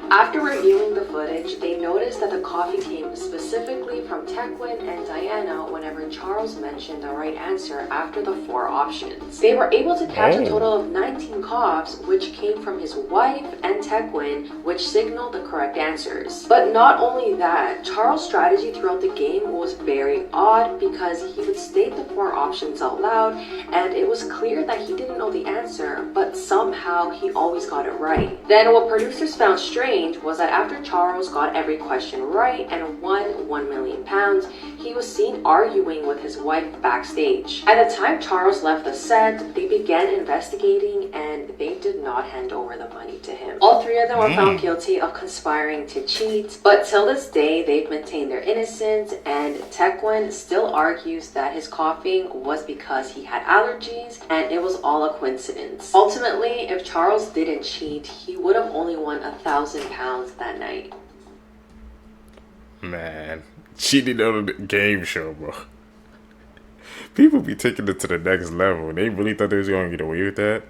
After reviewing the footage, they noticed that the coffee came specifically from Tequan and Diana whenever Charles mentioned the right answer after the 4 options. They were able to catch a total of 19 coughs, which came from his wife and Tequan, which signaled the correct answers. But not only that, Charles' strategy throughout the game was very odd because he would state the 4 options out loud, and it was clear that he didn't know the answer, but somehow he always got it right. Then what producers found strange was that after Charles got every question right and won £1 million, he was seen arguing with his wife backstage. At the time Charles left the set, they began investigating and they did not hand over the money to him. All 3 of them were found guilty of conspiring to cheat, but till this day they've maintained their innocence, and Tequan still argues that his coughing was because he had allergies and it was all a coincidence. Ultimately, if Charles didn't cheat, he would have only won £1,000 that night. Man, cheating on the game show, bro. People be taking it to the next level, and they really thought they was gonna get away with that.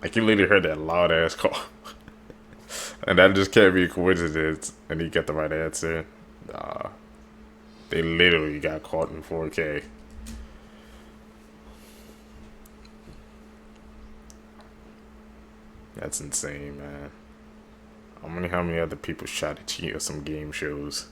Like, you literally heard that loud ass call, and that just can't be a coincidence. And he got the right answer. Nah, they literally got caught in 4K. That's insane, man. I wonder how many other people try to cheat on some game shows.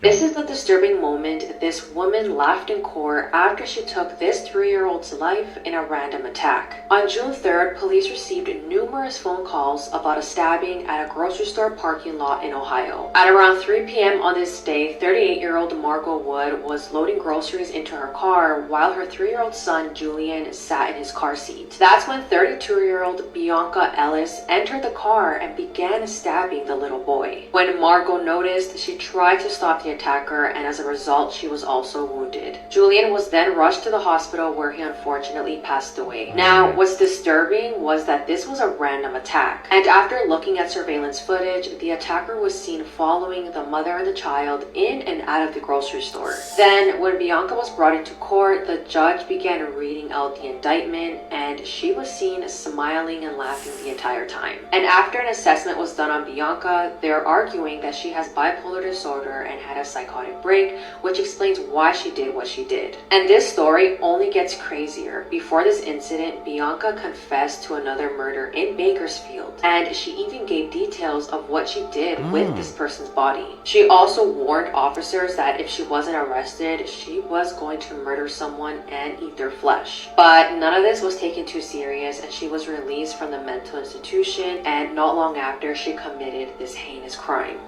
This is the disturbing moment this woman laughed in court after she took this 3-year-old's life in a random attack. On June 3rd, police received numerous phone calls about a stabbing at a grocery store parking lot in Ohio. At around 3 p.m. on this day, 38-year-old Margot Wood was loading groceries into her car while her 3-year-old son Julian sat in his car seat. That's when 32-year-old Bianca Ellis entered the car and began stabbing the little boy. When Margot noticed, she tried to stop the attacker, and as a result, she was also wounded. Julian was then rushed to the hospital where he unfortunately passed away. Now, what's disturbing was that this was a random attack, and after looking at surveillance footage, the attacker was seen following the mother and the child in and out of the grocery store. Then, when Bianca was brought into court, the judge began reading out the indictment, and she was seen smiling and laughing the entire time. And after an assessment was done on Bianca, they're arguing that she has bipolar disorder and had a psychotic break, which explains why she did what she did. And this story only gets crazier. Before this incident, Bianca confessed to another murder in Bakersfield, and she even gave details of what she did with this person's body. She also warned officers that if she wasn't arrested, she was going to murder someone and eat their flesh. But none of this was taken too serious, and she was released from the mental institution, and not long after, she committed this heinous crime.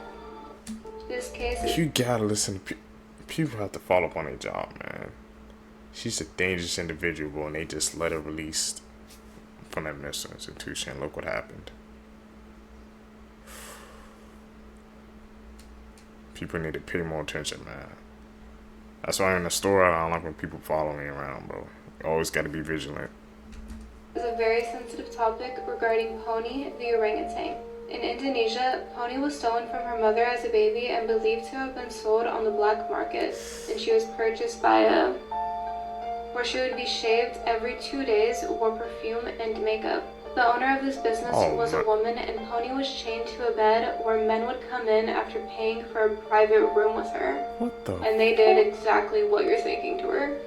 This case You gotta listen to people have to follow up on their job, man. She's a dangerous individual, and they just let her release from that mental institution. Look what happened. People need to pay more attention, man. That's why in the store, I don't like when people follow me around, bro. You always gotta be vigilant. Is a very sensitive topic regarding Pony, the orangutan. In Indonesia, Pony was stolen from her mother as a baby and believed to have been sold on the black market, and she was purchased by where she would be shaved every 2 days, wore perfume and makeup. The owner of this business was a woman, and Pony was chained to a bed where men would come in after paying for a private room with her. What the? And they did exactly what you're thinking to her.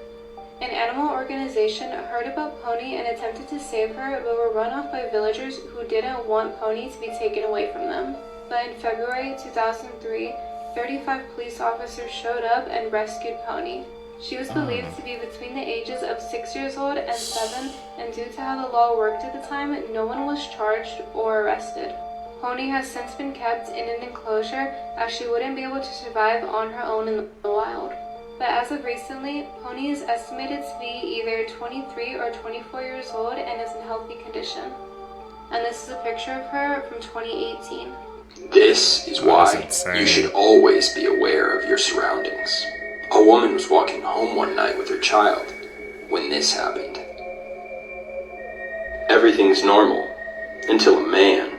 An animal organization heard about Pony and attempted to save her, but were run off by villagers who didn't want Pony to be taken away from them. But in February 2003, 35 police officers showed up and rescued Pony. She was believed to be between the ages of 6 years old and 7, and due to how the law worked at the time, no one was charged or arrested. Pony has since been kept in an enclosure as she wouldn't be able to survive on her own in the wild. But as of recently, Pony is estimated to be either 23 or 24 years old and is in healthy condition. And this is a picture of her from 2018. This is why you should always be aware of your surroundings. A woman was walking home one night with her child when this happened. Everything's normal until a man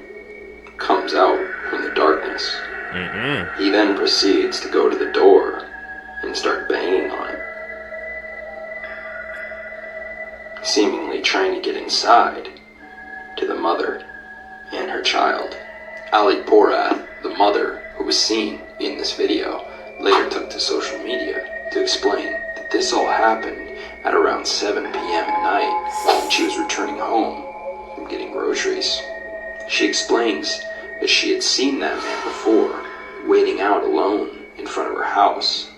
comes out from the darkness. He then proceeds to go to the door and start banging on it, seemingly trying to get inside to the mother and her child. Ali Porath, the mother who was seen in this video, later took to social media to explain that this all happened at around 7 p.m. at night when she was returning home from getting groceries. She explains that she had seen that man before, waiting out alone in front of her house,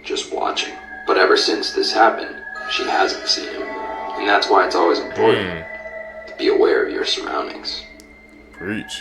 just watching. But ever since this happened, she hasn't seen him. And that's why it's always important to be aware of your surroundings. Preach.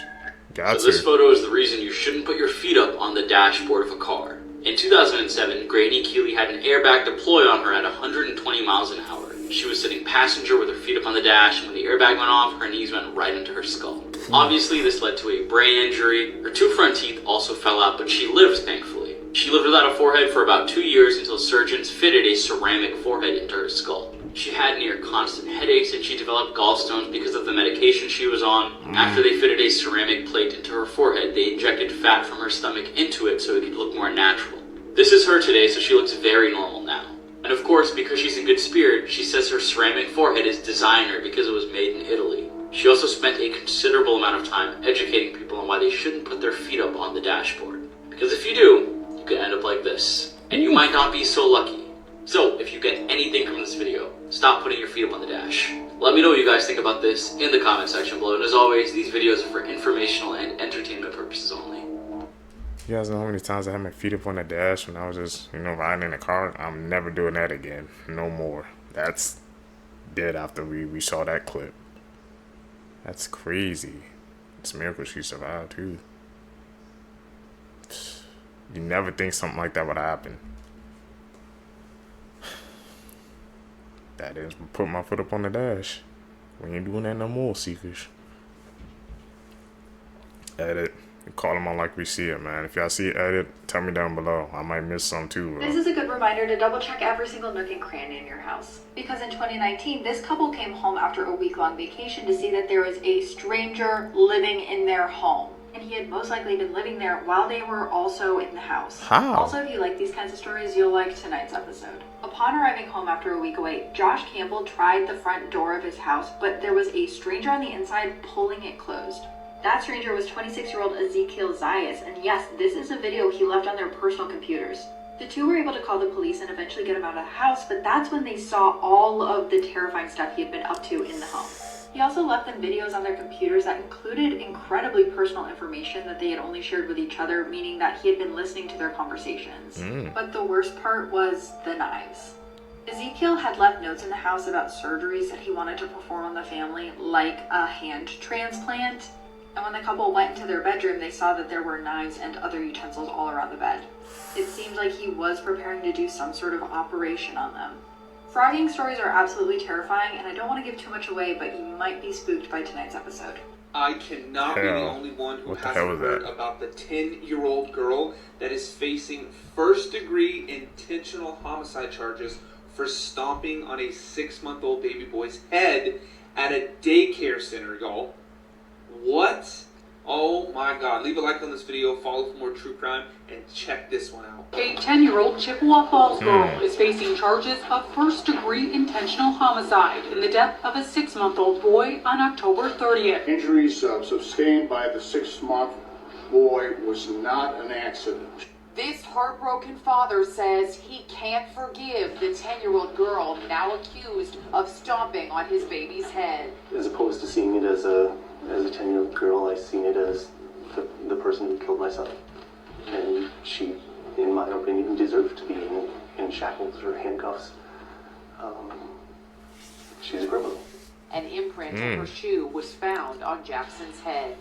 So this photo is the reason you shouldn't put your feet up on the dashboard of a car. In 2007, Granny Keeley had an airbag deploy on her at 120 miles an hour. She was sitting passenger with her feet up on the dash, and when the airbag went off, her knees went right into her skull. Obviously, this led to a brain injury. Her 2 front teeth also fell out, but she lived, thankfully. She lived without a forehead for about 2 years until surgeons fitted a ceramic forehead into her skull. She had near constant headaches, and she developed gallstones because of the medication she was on. After they fitted a ceramic plate into her forehead, they injected fat from her stomach into it so it could look more natural. This is her today, so she looks very normal now. And of course, because she's in good spirit, she says her ceramic forehead is designer because it was made in Italy. She also spent a considerable amount of time educating people on why they shouldn't put their feet up on the dashboard. Because if you do, you could end up like this. And you might not be so lucky. So, if you get anything from this video, stop putting your feet up on the dash. Let me know what you guys think about this in the comment section below. And as always, these videos are for informational and entertainment purposes only. You guys know how many times I had my feet up on the dash when I was just, riding in the car? I'm never doing that again. No more. That's dead after we saw that clip. That's crazy. It's a miracle she survived, too. You never think something like that would happen. That is, put my foot up on the dash. We ain't doing that no more, Seekers. Edit. Call them on like we see it, man. If y'all see edit, tell me down below. I might miss some too. This is a good reminder to double check every single nook and cranny in your house. Because in 2019, this couple came home after a week-long vacation to see that there was a stranger living in their home. And he had most likely been living there while they were also in the house. How? Also, if you like these kinds of stories, you'll like tonight's episode. Upon arriving home after a week away, Josh Campbell tried the front door of his house, but there was a stranger on the inside pulling it closed. That stranger was 26-year-old Ezekiel Zayas, and yes, this is a video he left on their personal computers. The two were able to call the police and eventually get him out of the house, but that's when they saw all of the terrifying stuff he had been up to in the home. He also left them videos on their computers that included incredibly personal information that they had only shared with each other, meaning that he had been listening to their conversations. But the worst part was the knives. Ezekiel had left notes in the house about surgeries that he wanted to perform on the family, like a hand transplant. And when the couple went into their bedroom, they saw that there were knives and other utensils all around the bed. It seemed like he was preparing to do some sort of operation on them. Frogging stories are absolutely terrifying, and I don't want to give too much away, but you might be spooked by tonight's episode. I cannot be the only one who hasn't heard about the 10-year-old girl that is facing first-degree intentional homicide charges for stomping on a 6-month-old baby boy's head at a daycare center, y'all. What? Oh my god. Leave a like on this video, follow for more true crime, and check this one out. A 10-year-old Chippewa Falls girl is facing charges of first-degree intentional homicide in the death of a 6-month-old boy on October 30th. Injuries sustained by the 6-month boy was not an accident. This heartbroken father says he can't forgive the 10-year-old girl now accused of stomping on his baby's head. As opposed to seeing it as a 10-year-old girl, I seen it as the person who killed my son. And she, in my opinion, deserved to be in shackles or handcuffs. She's a criminal. An imprint of her shoe was found on Jackson's head.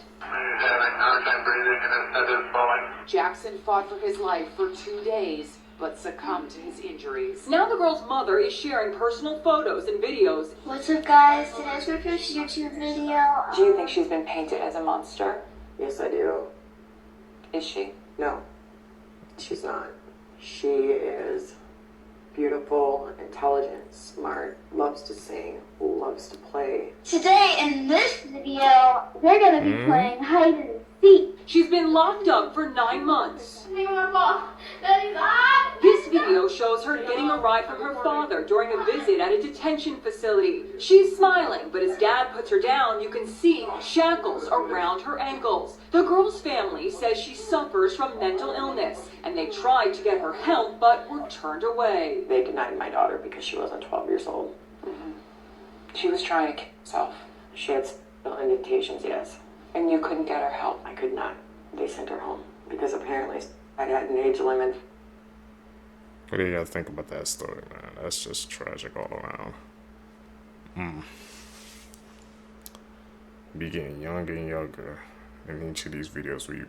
Jackson fought for his life for 2 days, but succumbed to his injuries. Now the girl's mother is sharing personal photos and videos. What's up, guys? Today's my first YouTube video. Do you think she's been painted as a monster? Yes, I do. Is she? No, she's not. She is beautiful, intelligent, smart, loves to sing, loves to play. Today in this video, we're gonna be playing hide and seek. She's been locked up for 9 months. Hey, Mama, Daddy's on. This video shows her getting a ride from her father during a visit at a detention facility. She's smiling, but as Dad puts her down, you can see shackles around her ankles. The girl's family says she suffers from mental illness, and they tried to get her help, but were turned away. They denied my daughter because she wasn't 12 years old. She was trying to kill herself. She had indentations, yes. And you couldn't get her help? I could not. They sent her home because apparently I had an age limit. What do you guys think about that story, man? That's just tragic all around. Be getting younger and younger in each of these videos we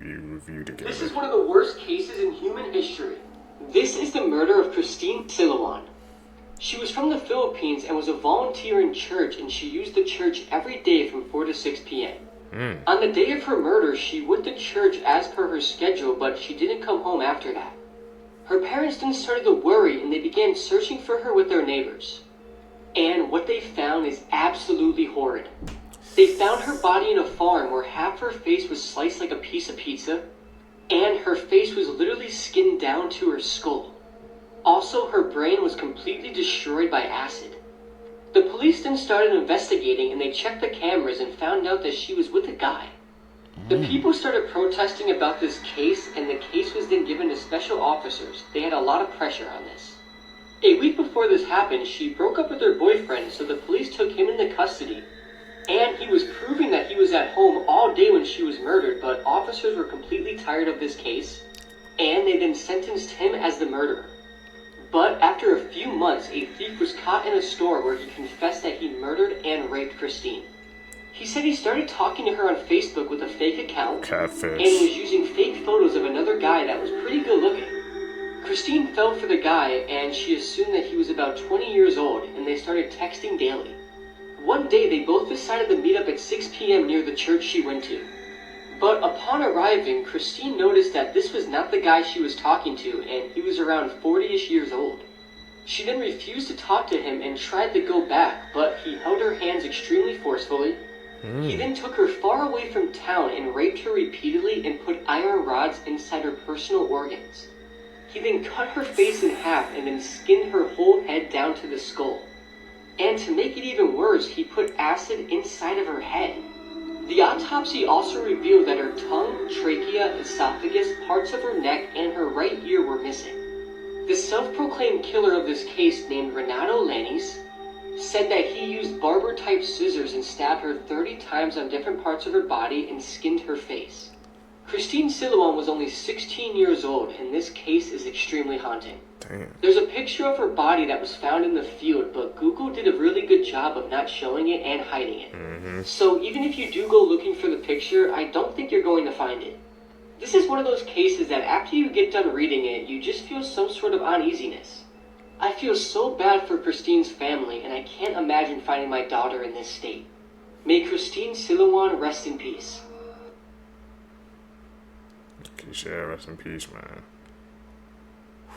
review together. This is one of the worst cases in human history. This is the murder of Christine Silawan. She was from the Philippines and was a volunteer in church, and she used the church every day from 4 to 6 p.m. On the day of her murder, she went to church as per her schedule, but she didn't come home after that. Her parents then started to worry, and they began searching for her with their neighbors. And what they found is absolutely horrid. They found her body in a farm where half her face was sliced like a piece of pizza, and her face was literally skinned down to her skull. Also, her brain was completely destroyed by acid. The police then started investigating, and they checked the cameras and found out that she was with a guy. The people started protesting about this case, and the case was then given to special officers. They had a lot of pressure on this. A week before this happened, she broke up with her boyfriend, so the police took him into custody. And he was proving that he was at home all day when she was murdered, but officers were completely tired of this case, and they then sentenced him as the murderer. But after a few months, a thief was caught in a store where he confessed that he murdered and raped Christine. He said he started talking to her on Facebook with a fake account, Catfish. and was using fake photos of another guy that was pretty good looking. Christine fell for the guy, and she assumed that he was about 20 years old, and they started texting daily. One day, they both decided to meet up at 6 p.m. near the church she went to. But upon arriving, Christine noticed that this was not the guy she was talking to, and he was around 40-ish years old. She then refused to talk to him and tried to go back, but he held her hands extremely forcefully. He then took her far away from town and raped her repeatedly and put iron rods inside her personal organs. He then cut her face in half and then skinned her whole head down to the skull. And to make it even worse, he put acid inside of her head. The autopsy also revealed that her tongue, trachea, esophagus, parts of her neck, and her right ear were missing. The self-proclaimed killer of this case, named Renato Lanis, said that he used barber-type scissors and stabbed her 30 times on different parts of her body and skinned her face. Christine Silawan was only 16 years old, and this case is extremely haunting. Damn. There's a picture of her body that was found in the field, but Google did a really good job of not showing it and hiding it. So even if you do go looking for the picture, I don't think you're going to find it. This is one of those cases that after you get done reading it, you just feel some sort of uneasiness. I feel so bad for Christine's family, and I can't imagine finding my daughter in this state. May Christine Silawan rest in peace. Okay, yeah, rest in peace, man.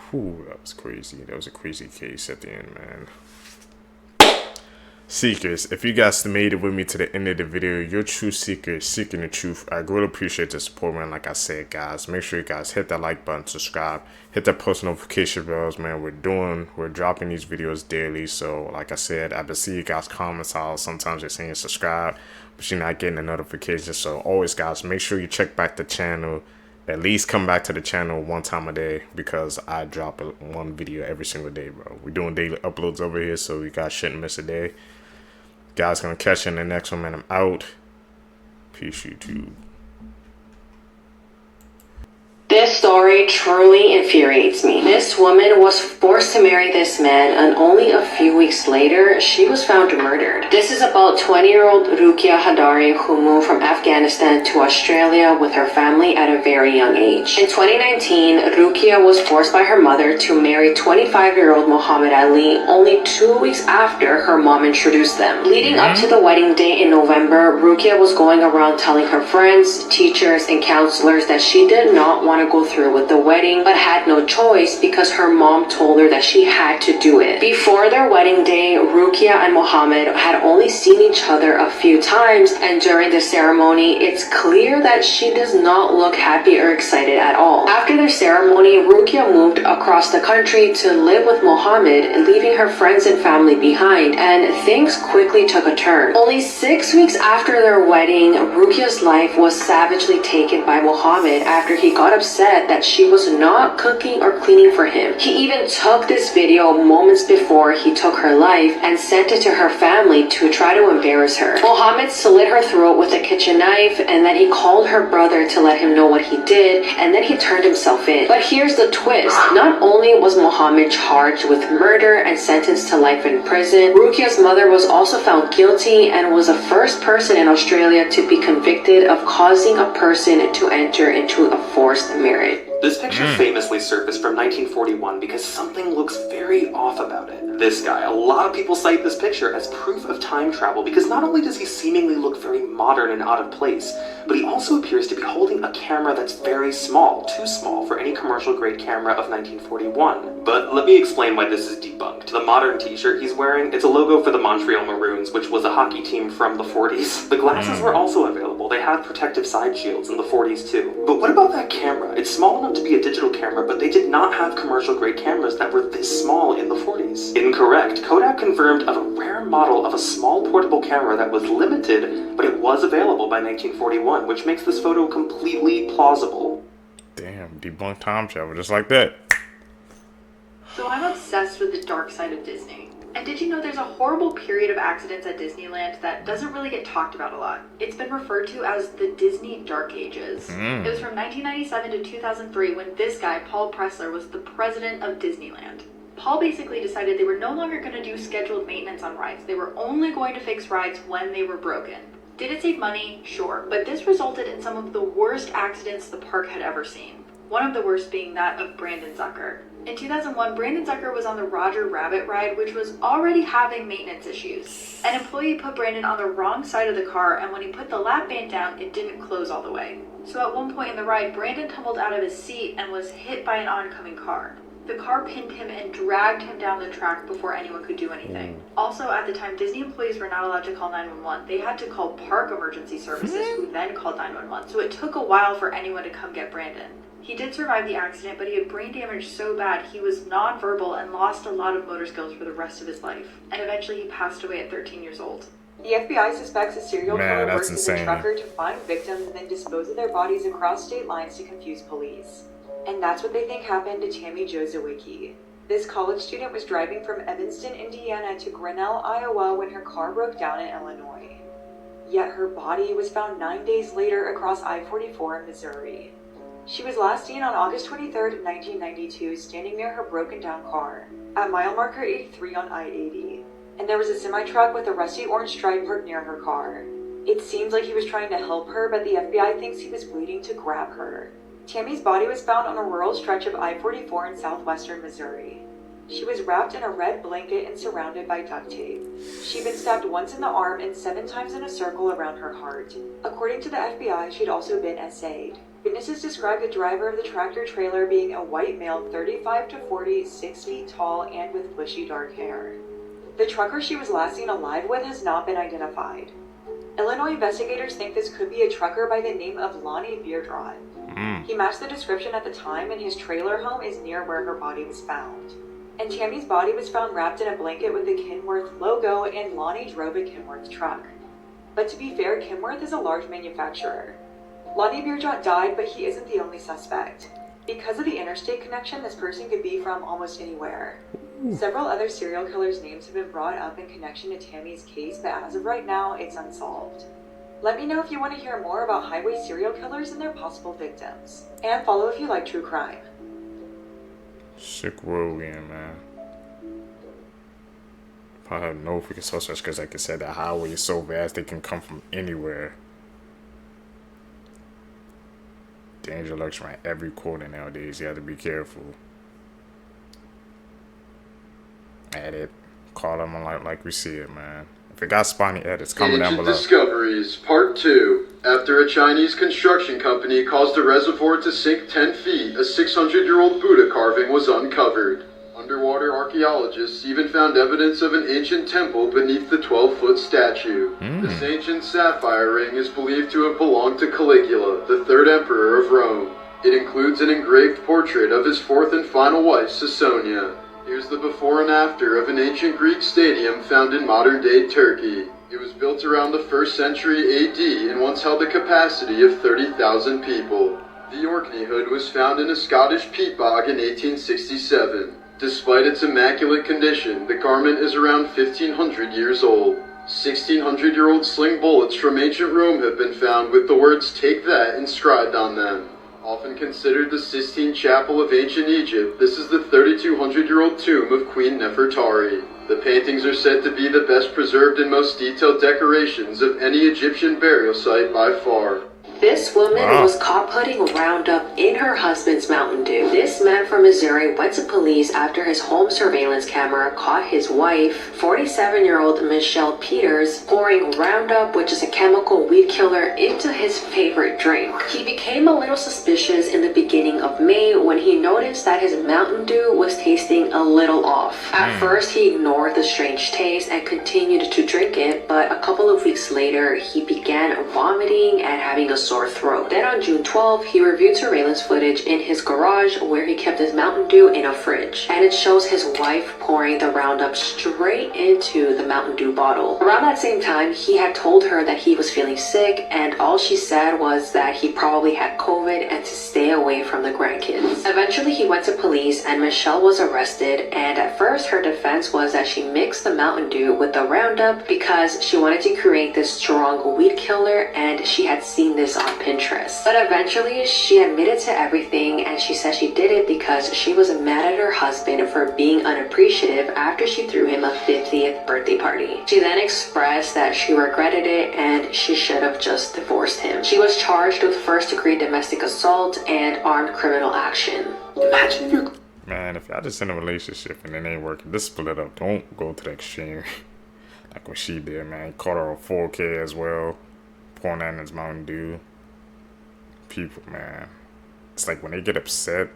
Whew, that was crazy. That was a crazy case at the end, man. Seekers, if you guys made it with me to the end of the video, you're true seekers seeking the truth. I really appreciate the support, man. Like I said, guys, make sure you guys hit that like button, subscribe, hit that post notification bells, man. We're dropping these videos daily. So like I said, I've been seeing you guys comments how sometimes you're saying subscribe, but you're not getting the notifications. So always, guys, make sure you check back the channel. At least come back to the channel one time a day, because I drop one video every single day, bro. We're doing daily uploads over here, so you guys shouldn't miss a day. Guys, gonna catch you in the next one, man. I'm out. Peace, YouTube. This story truly infuriates me. This woman was forced to marry this man, and only a few weeks later, she was found murdered. This is about 20-year-old Rukia Hadari, who moved from Afghanistan to Australia with her family at a very young age. In 2019, Rukia was forced by her mother to marry 25-year-old Muhammad Ali only 2 weeks after her mom introduced them. Leading up to the wedding day in November, Rukia was going around telling her friends, teachers, and counselors that she did not want to go through with the wedding, but had no choice because her mom told her that she had to do it. Before their wedding day, Rukia and Muhammad had only seen each other a few times, and during the ceremony, it's clear that she does not look happy or excited at all. After their ceremony, Rukia moved across the country to live with Muhammad, leaving her friends and family behind, and things quickly took a turn. Only 6 weeks after their wedding, Rukia's life was savagely taken by Muhammad after he got upset that she was not cooking or cleaning for him. He even took this video moments before he took her life and sent it to her family to try to embarrass her. Muhammad slit her throat with a kitchen knife, and then he called her brother to let him know what he did, and then he turned himself in. But here's the twist. Not only was Muhammad charged with murder and sentenced to life in prison, Rukia's mother was also found guilty and was the first person in Australia to be convicted of causing a person to enter into a forced marriage. This picture famously surfaced from 1941 because something looks very off about it. This guy, a lot of people cite this picture as proof of time travel because not only does he seemingly look very modern and out of place, but he also appears to be holding a camera that's very small, too small for any commercial grade camera of 1941. But let me explain why this is debunked. The modern t-shirt he's wearing, it's a logo for the Montreal Maroons, which was a hockey team from the 40s. The glasses were also available. They had protective side shields in the 40s too. But what about that camera? It's small enough to be a digital camera, but they did not have commercial grade cameras that were this small in the 40s. Incorrect. Kodak confirmed of a rare model of a small portable camera that was limited, but it was available by 1941, which makes this photo completely plausible. Damn, debunked time travel just like that. So I'm obsessed with the dark side of Disney. And did you know there's a horrible period of accidents at Disneyland that doesn't really get talked about a lot? It's been referred to as the Disney Dark Ages. It was from 1997 to 2003 when this guy, Paul Pressler, was the president of Disneyland. Paul basically decided they were no longer going to do scheduled maintenance on rides. They were only going to fix rides when they were broken. Did it save money? Sure, but this resulted in some of the worst accidents the park had ever seen. One of the worst being that of Brandon Zucker. In 2001, Brandon Zucker was on the Roger Rabbit ride, which was already having maintenance issues. An employee put Brandon on the wrong side of the car, and when he put the lap band down, it didn't close all the way. So at one point in the ride, Brandon tumbled out of his seat and was hit by an oncoming car. The car pinned him and dragged him down the track before anyone could do anything. Also, at the time, Disney employees were not allowed to call 911. They had to call park emergency services, who then called 911. So it took a while for anyone to come get Brandon. He did survive the accident, but he had brain damage so bad he was nonverbal and lost a lot of motor skills for the rest of his life. And eventually he passed away at 13 years old. The FBI suspects a serial killer works as a insane. trucker to find victims and then dispose of their bodies across state lines to confuse police. And that's what they think happened to Tammy Jo Zawicki. This college student was driving from Evanston, Indiana to Grinnell, Iowa when her car broke down in Illinois. Yet her body was found 9 days later across I-44 in Missouri. She was last seen on August 23rd, 1992, standing near her broken down car at mile marker 83 on I-80. And there was a semi-truck with a rusty orange stripe parked near her car. It seems like he was trying to help her, but the FBI thinks he was waiting to grab her. Tammy's body was found on a rural stretch of I-44 in southwestern Missouri. She was wrapped in a red blanket and surrounded by duct tape. She'd been stabbed once in the arm and 7 times in a circle around her heart. According to the FBI, she'd also been essayed. Witnesses described the driver of the tractor trailer being a white male, 35 to 40, 6 feet tall, and with bushy dark hair. The trucker she was last seen alive with has not been identified. Illinois investigators think this could be a trucker by the name of Lonnie Beardrot. He matched the description at the time, and his trailer home is near where her body was found. And Tammy's body was found wrapped in a blanket with the Kenworth logo, and Lonnie drove a Kenworth truck. But to be fair, Kenworth is a large manufacturer. Lonnie Beardrot died, but he isn't the only suspect. Because of the interstate connection, this person could be from almost anywhere. Several other serial killers' names have been brought up in connection to Tammy's case, but as of right now, it's unsolved. Let me know if you want to hear more about highway serial killers and their possible victims. And follow if you like true crime. Sick world we in, man. Probably have no freaking suspects because, like I said, the highway is so vast they can come from anywhere. Danger lurks around every corner nowadays. You have to be careful. Edit. Call them on like we see it, man. If it got spawny edits, comment down below. Discoveries, Part 2. After a Chinese construction company caused a reservoir to sink 10 feet, a 600-year-old Buddha carving was uncovered. Underwater archaeologists even found evidence of an ancient temple beneath the 12-foot statue. This ancient sapphire ring is believed to have belonged to Caligula, the third emperor of Rome. It includes an engraved portrait of his fourth and final wife, Caesonia. Here's the before and after of an ancient Greek stadium found in modern-day Turkey. It was built around the 1st century AD and once held a capacity of 30,000 people. The Orkney hood was found in a Scottish peat bog in 1867. Despite its immaculate condition, the garment is around 1,500 years old. 1,600-year-old sling bullets from ancient Rome have been found with the words "Take that" inscribed on them. Often considered the Sistine Chapel of ancient Egypt, this is the 3,200-year-old tomb of Queen Nefertari. The paintings are said to be the best preserved and most detailed decorations of any Egyptian burial site by far. This woman was caught putting Roundup in her husband's Mountain Dew. This man from Missouri went to police after his home surveillance camera caught his wife, 47-year-old Michelle Peters, pouring Roundup, which is a chemical weed killer, into his favorite drink. He became a little suspicious in the beginning of May when he noticed that his Mountain Dew was tasting a little off. At first, he ignored the strange taste and continued to drink it, but a couple of weeks later, he began vomiting and having a sore sore throat. Then on June 12th, he reviewed surveillance footage in his garage where he kept his Mountain Dew in a fridge. And it shows his wife pouring the Roundup straight into the Mountain Dew bottle. Around that same time, he had told her that he was feeling sick, and all she said was that he probably had COVID and to stay away from the grandkids. Eventually, he went to police and Michelle was arrested, and at first her defense was that she mixed the Mountain Dew with the Roundup because she wanted to create this strong weed killer and she had seen this on Pinterest. But eventually, she admitted to everything and she said she did it because she was mad at her husband for being unappreciative after she threw him a 50th birthday party. She then expressed that she regretted it and she should have just divorced him. She was charged with first-degree domestic assault and armed criminal action. Imagine if you're... Man, if y'all just in a relationship and it ain't working, just split up. Don't go to the extreme. Like what she did, man. Caught her on 4K as well. Pouring that in his Mountain Dew. People, man. It's like when they get upset,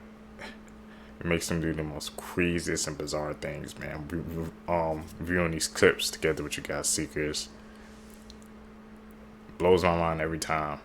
it makes them do the most craziest and bizarre things, man. Viewing these clips together with you guys, Seekers. Blows my mind every time.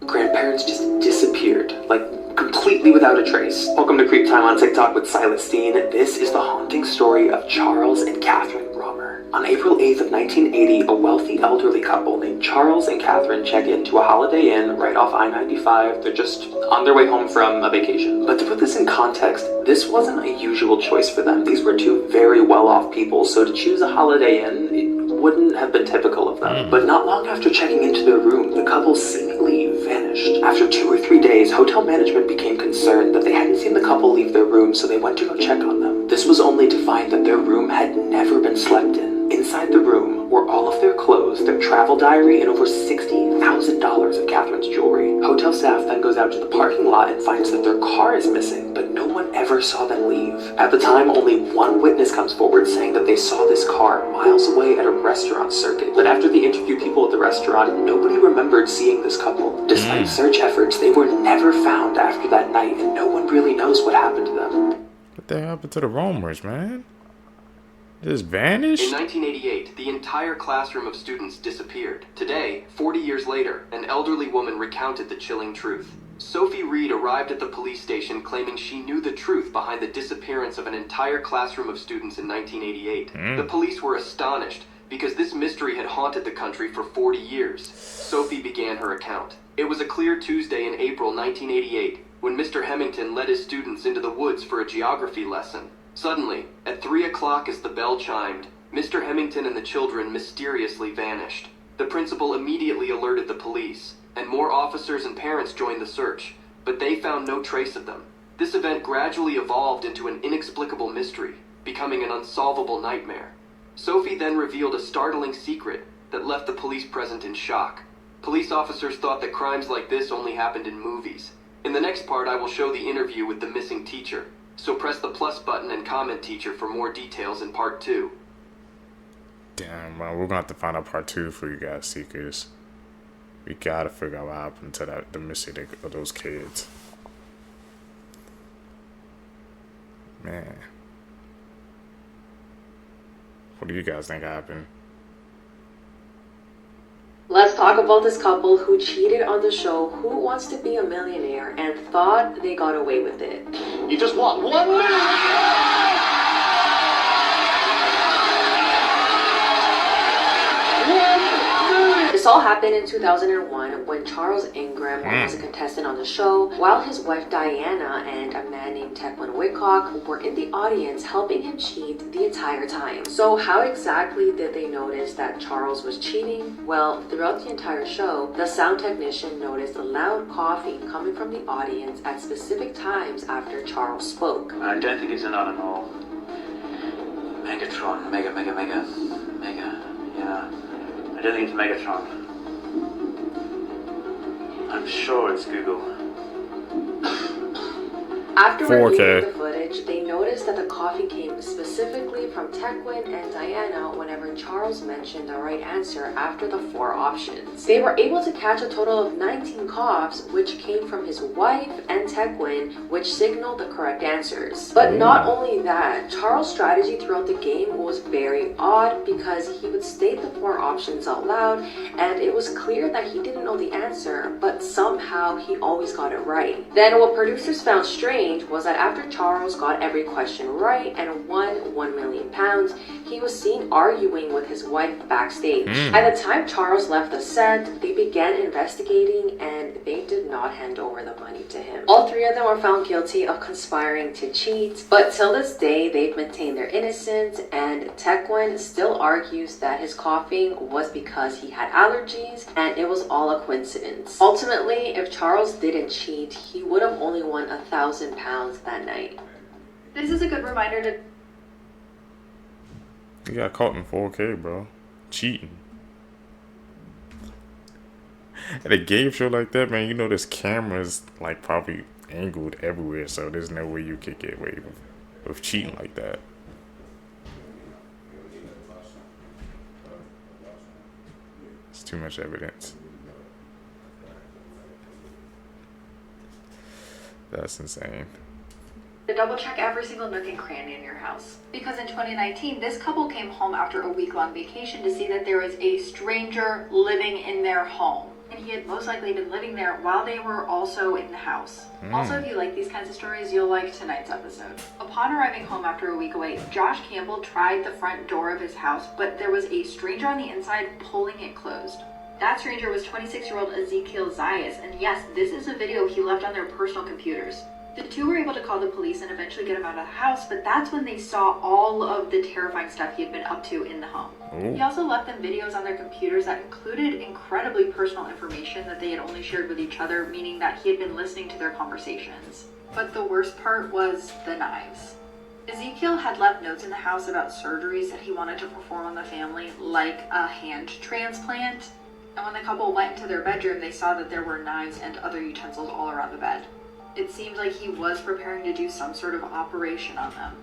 Grandparents just disappeared, like completely without a trace. Welcome to Creep Time on TikTok with Silas Dean. This is the haunting story of Charles and Catherine Romer. On April 8th of 1980, a wealthy elderly couple named Charles and Catherine check into a Holiday Inn right off I-95. They're just on their way home from a vacation. But to put this in context, this wasn't a usual choice for them. These were two very well-off people, so to choose a Holiday Inn, it wouldn't have been typical of them. But not long after checking into their room, the couple seemingly vanished. After 2 or 3 days, hotel management became concerned that they hadn't seen the couple leave their room, so they went to go check on them. This was only to find that their room had never been slept in. Inside the room were all of their clothes, their travel diary, and over $60,000 of Catherine's jewelry. Hotel staff then goes out to the parking lot and finds that their car is missing, but no one ever saw them leave. At the time, only one witness comes forward saying that they saw this car miles away at a restaurant circuit. But after they interviewed people at the restaurant, nobody remembered seeing this couple. Despite search efforts, they were never found after that night, and no one really knows what happened to them. What the hell happened to the Romers, man? Just vanished? In 1988, the entire classroom of students disappeared. Today, 40 years later, an elderly woman recounted the chilling truth. Sophie Reed arrived at the police station claiming she knew the truth behind the disappearance of an entire classroom of students in 1988. The police were astonished because this mystery had haunted the country for 40 years. Sophie began her account. It was a clear Tuesday in April 1988 when Mr. Hemington led his students into the woods for a geography lesson. Suddenly, at 3 o'clock as the bell chimed, Mr. Hemington and the children mysteriously vanished. The principal immediately alerted the police, and more officers and parents joined the search, but they found no trace of them. This event gradually evolved into an inexplicable mystery, becoming an unsolvable nightmare. Sophie then revealed a startling secret that left the police present in shock. Police officers thought that crimes like this only happened in movies. In the next part, I will show the interview with the missing teacher. So press the plus button and comment, teacher, for more details in part 2. Damn, man, we're gonna have to find out part 2 for you guys, Seekers. We gotta figure out what happened to the missing of those kids. Man. What do you guys think happened? Let's talk about this couple who cheated on the show Who Wants to Be a Millionaire and thought they got away with it. You just want $1 million! This all happened in 2001 when Charles Ingram was a contestant on the show, while his wife Diana and a man named Tequin Whitcock were in the audience helping him cheat the entire time. So how exactly did they notice that Charles was cheating? Well, throughout the entire show, the sound technician noticed a loud coughing coming from the audience at specific times after Charles spoke. I don't think it's an animal. Megatron, mega, yeah. I don't think it's Megatron. I'm sure it's Google. After 4K. reviewing the footage, they noticed that the coughing came specifically from Tequin and Diana whenever Charles mentioned the right answer after the 4 options. They were able to catch a total of 19 coughs, which came from his wife and Tequin, which signaled the correct answers. But not only that, Charles' strategy throughout the game was very odd because he would state the 4 options out loud, and it was clear that he didn't know the answer, but somehow he always got it right. Then what producers found strange was that after Charles got every question right and won £1 million, he was seen arguing with his wife backstage. By the time Charles left the set, they began investigating and they did not hand over the money to him. All 3 of them were found guilty of conspiring to cheat, but till this day they've maintained their innocence, and Tequin still argues that his coughing was because he had allergies and it was all a coincidence. Ultimately, if Charles didn't cheat, he would have only won £1,000 that night. This is a good reminder to... You got caught in 4K, bro. Cheating. At a game show like that, man, you know this camera's like probably angled everywhere, so there's no way you could get away with cheating like that. It's too much evidence. That's insane. To double check every single nook and cranny in your house. Because in 2019, this couple came home after a week-long vacation to see that there was a stranger living in their home. And he had most likely been living there while they were also in the house. Also, if you like these kinds of stories, you'll like tonight's episode. Upon arriving home after a week away, Josh Campbell tried the front door of his house, but there was a stranger on the inside pulling it closed. That stranger was 26-year-old Ezekiel Zayas, and yes, this is a video he left on their personal computers. The two were able to call the police and eventually get him out of the house, but that's when they saw all of the terrifying stuff he had been up to in the home. He also left them videos on their computers that included incredibly personal information that they had only shared with each other, meaning that he had been listening to their conversations. But the worst part was the knives. Ezekiel had left notes in the house about surgeries that he wanted to perform on the family, like a hand transplant. And when the couple went into their bedroom, they saw that there were knives and other utensils all around the bed. It seemed like he was preparing to do some sort of operation on them.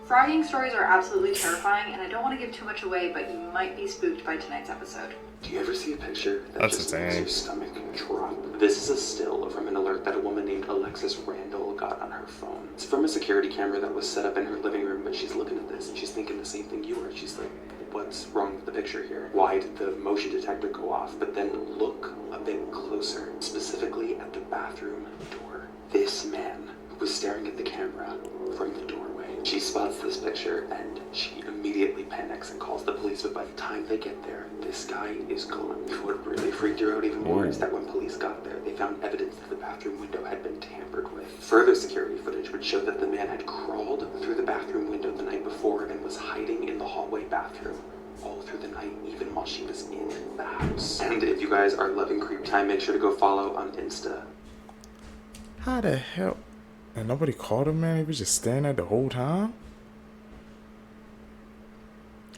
Frogging stories are absolutely terrifying, and I don't want to give too much away, but you might be spooked by tonight's episode. Do you ever see a picture that That's just insane. makes your stomach drop? This is a still from an alert that a woman named Alexis Randall got on her phone. It's from a security camera that was set up in her living room, but she's looking at this and she's thinking the same thing you are. She's like, what's wrong with the picture here? Why did the motion detector go off? But then look a bit closer, specifically at the bathroom door. This man was staring at the camera from the doorway. She spots this picture and she immediately panics and calls the police, but by the time they get there, this guy is gone. What really freaked her out even more is that when police got there, they found evidence that the bathroom window had been tampered with. Further security footage would show that the man had crawled through the bathroom window the night before and was hiding in the hallway bathroom all through the night, even while she was in the house. And if you guys are loving Creep Time, make sure to go follow on Insta. How the hell? And nobody called him, man? He was just standing there the whole time?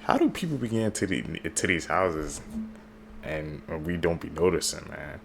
How do people begin to these houses and we don't be noticing, man?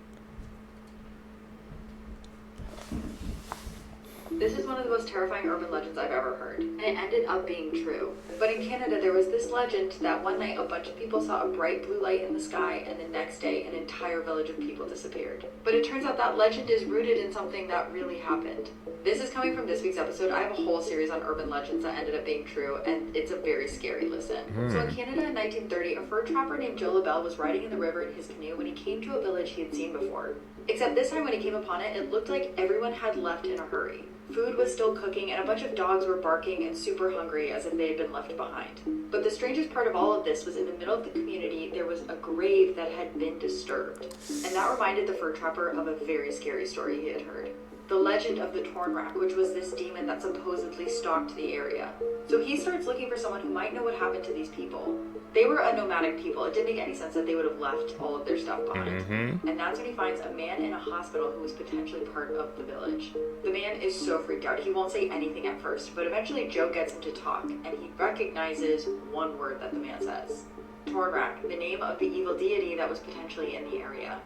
This is one of the most terrifying urban legends I've ever heard, and it ended up being true. But in Canada, there was this legend that one night a bunch of people saw a bright blue light in the sky, and the next day an entire village of people disappeared. But it turns out that legend is rooted in something that really happened. This is coming from this week's episode. I have a whole series on urban legends that ended up being true, and it's a very scary listen. So in Canada in 1930, a fur trapper named Joe LaBelle was riding in the river in his canoe when he came to a village he had seen before. Except this time when he came upon it, it looked like everyone had left in a hurry. Food was still cooking, and a bunch of dogs were barking and super hungry as if they had been left behind. But the strangest part of all of this was in the middle of the community, there was a grave that had been disturbed. And that reminded the fur trapper of a very scary story he had heard. The legend of the Torn Rack, which was this demon that supposedly stalked the area. So he starts looking for someone who might know what happened to these people. They were a nomadic people. It didn't make any sense that they would have left all of their stuff behind. And that's when he finds a man in a hospital who was potentially part of the village. The man is so freaked out. He won't say anything at first, but eventually Joe gets him to talk, and he recognizes one word that the man says. Torn Rack, the name of the evil deity that was potentially in the area.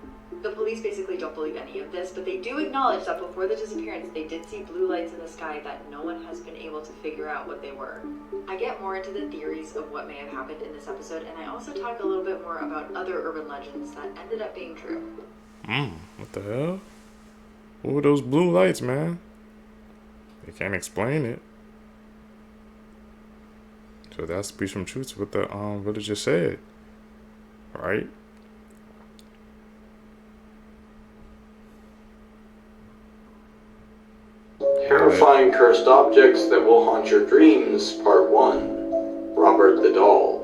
The police basically don't believe any of this, but they do acknowledge that before the disappearance, they did see blue lights in the sky that no one has been able to figure out what they were. I get more into the theories of what may have happened in this episode, and I also talk a little bit more about other urban legends that ended up being true. What the hell? What were those blue lights, man? They can't explain it. So that speaks from truth what the villager said, right? Terrifying cursed objects that will haunt your dreams, Part 1. Robert the Doll.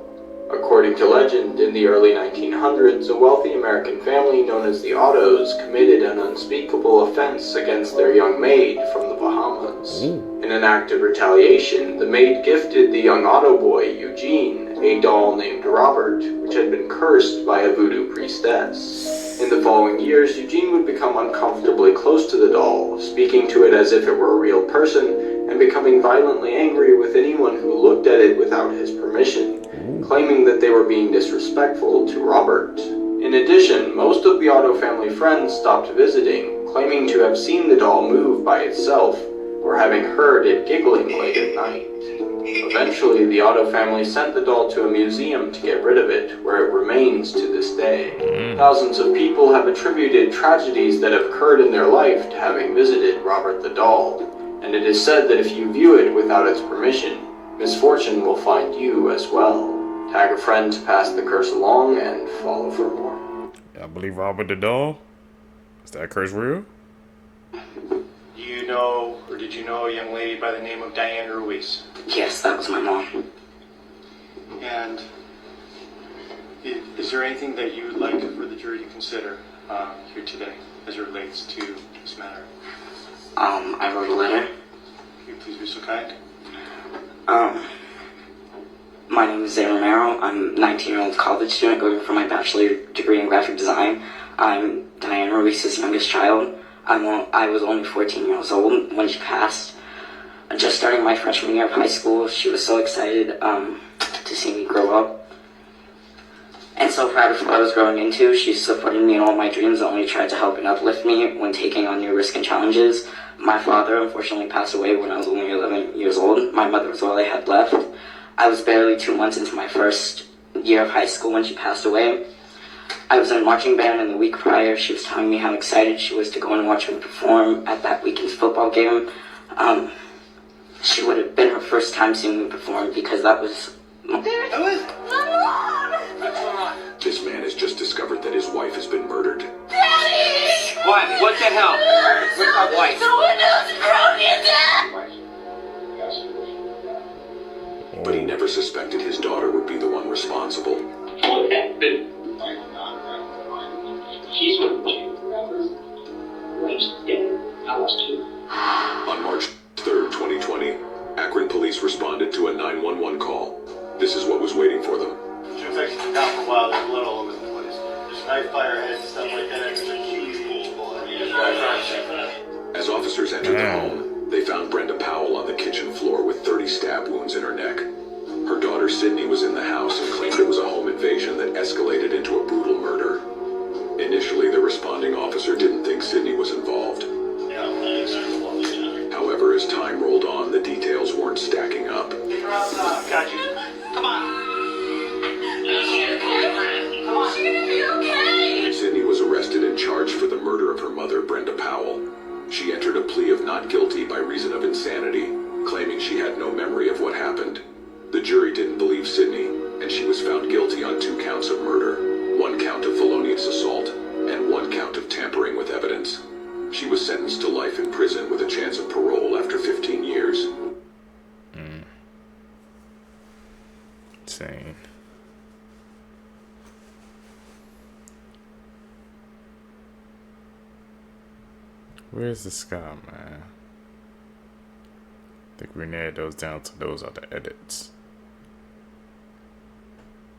According to legend, in the early 1900s, a wealthy American family known as the Ottos committed an unspeakable offense against their young maid from the Bahamas. In an act of retaliation, the maid gifted the young Otto boy, Eugene, a doll named Robert, which had been cursed by a voodoo priestess. In the following years, Eugene would become uncomfortably close to the doll, speaking to it as if it were a real person, and becoming violently angry with anyone who looked at it without his permission, claiming that they were being disrespectful to Robert. In addition, most of the Otto family friends stopped visiting, claiming to have seen the doll move by itself, or having heard it giggling late at night. Eventually, the Otto family sent the doll to a museum to get rid of it, where it remains to this day. Thousands of people have attributed tragedies that have occurred in their life to having visited Robert the doll, and it is said that if you view it without its permission, misfortune will find you as well. Tag a friend to pass the curse along and follow for more. I believe Robert the doll. Is that curse real? Do you know, or did you know a young lady by the name of Diane Ruiz? Yes, that was my mom. And is there anything that you would like for the jury to consider here today as it relates to this matter? I wrote a letter. Can you please be so kind? My name is Zay Romero. I'm a 19-year-old college student going for my bachelor degree in graphic design. I'm Diane Ruiz's youngest child. I was only 14 years old when she passed. Just starting my freshman year of high school, she was so excited to see me grow up. And so proud of what I was growing into. She supported me in all my dreams and only tried to help and uplift me when taking on new risks and challenges. My father unfortunately passed away when I was only 11 years old. My mother was all I had left. I was barely 2 months into my first year of high school when she passed away. I was in a marching band, and the week prior, she was telling me how excited she was to go and watch me perform at that weekend's football game. She would have been her first time seeing me perform because that was... This man has just discovered that his wife has been murdered. Daddy! What? What the hell? Where's my wife? The windows broken. But he never suspected his daughter would be the one responsible. What happened? She's with you. Raced dead. I was too. On March 3rd, 2020, Akron police responded to a 911 call. This is what was waiting for them. She looks like she's been down for a while. There's blood all over the place. There's knife fire heads and stuff like that. There's a huge pool of blood. As officers entered the home, they found Brenda Powell on the kitchen floor with 30 stab wounds in her neck. Her daughter Sydney was in the house and claimed it was a home invasion that escalated into a brutal murder. Initially, the responding officer didn't think Sydney was involved. However, as time rolled on, the details weren't stacking up. Got you. Come on. Come on. She's gonna be okay. Sydney was arrested and charged for the murder of her mother, Brenda Powell. She entered a plea of not guilty by reason of insanity, claiming she had no memory of what happened. The jury didn't believe Sydney, and she was found guilty on 2 counts of murder, 1 count of felonious assault, and 1 count of tampering with evidence. She was sentenced to life in prison with a chance of parole after 15 years. Insane. Where's the sky, man? I think we narrowed those down to those are the edits.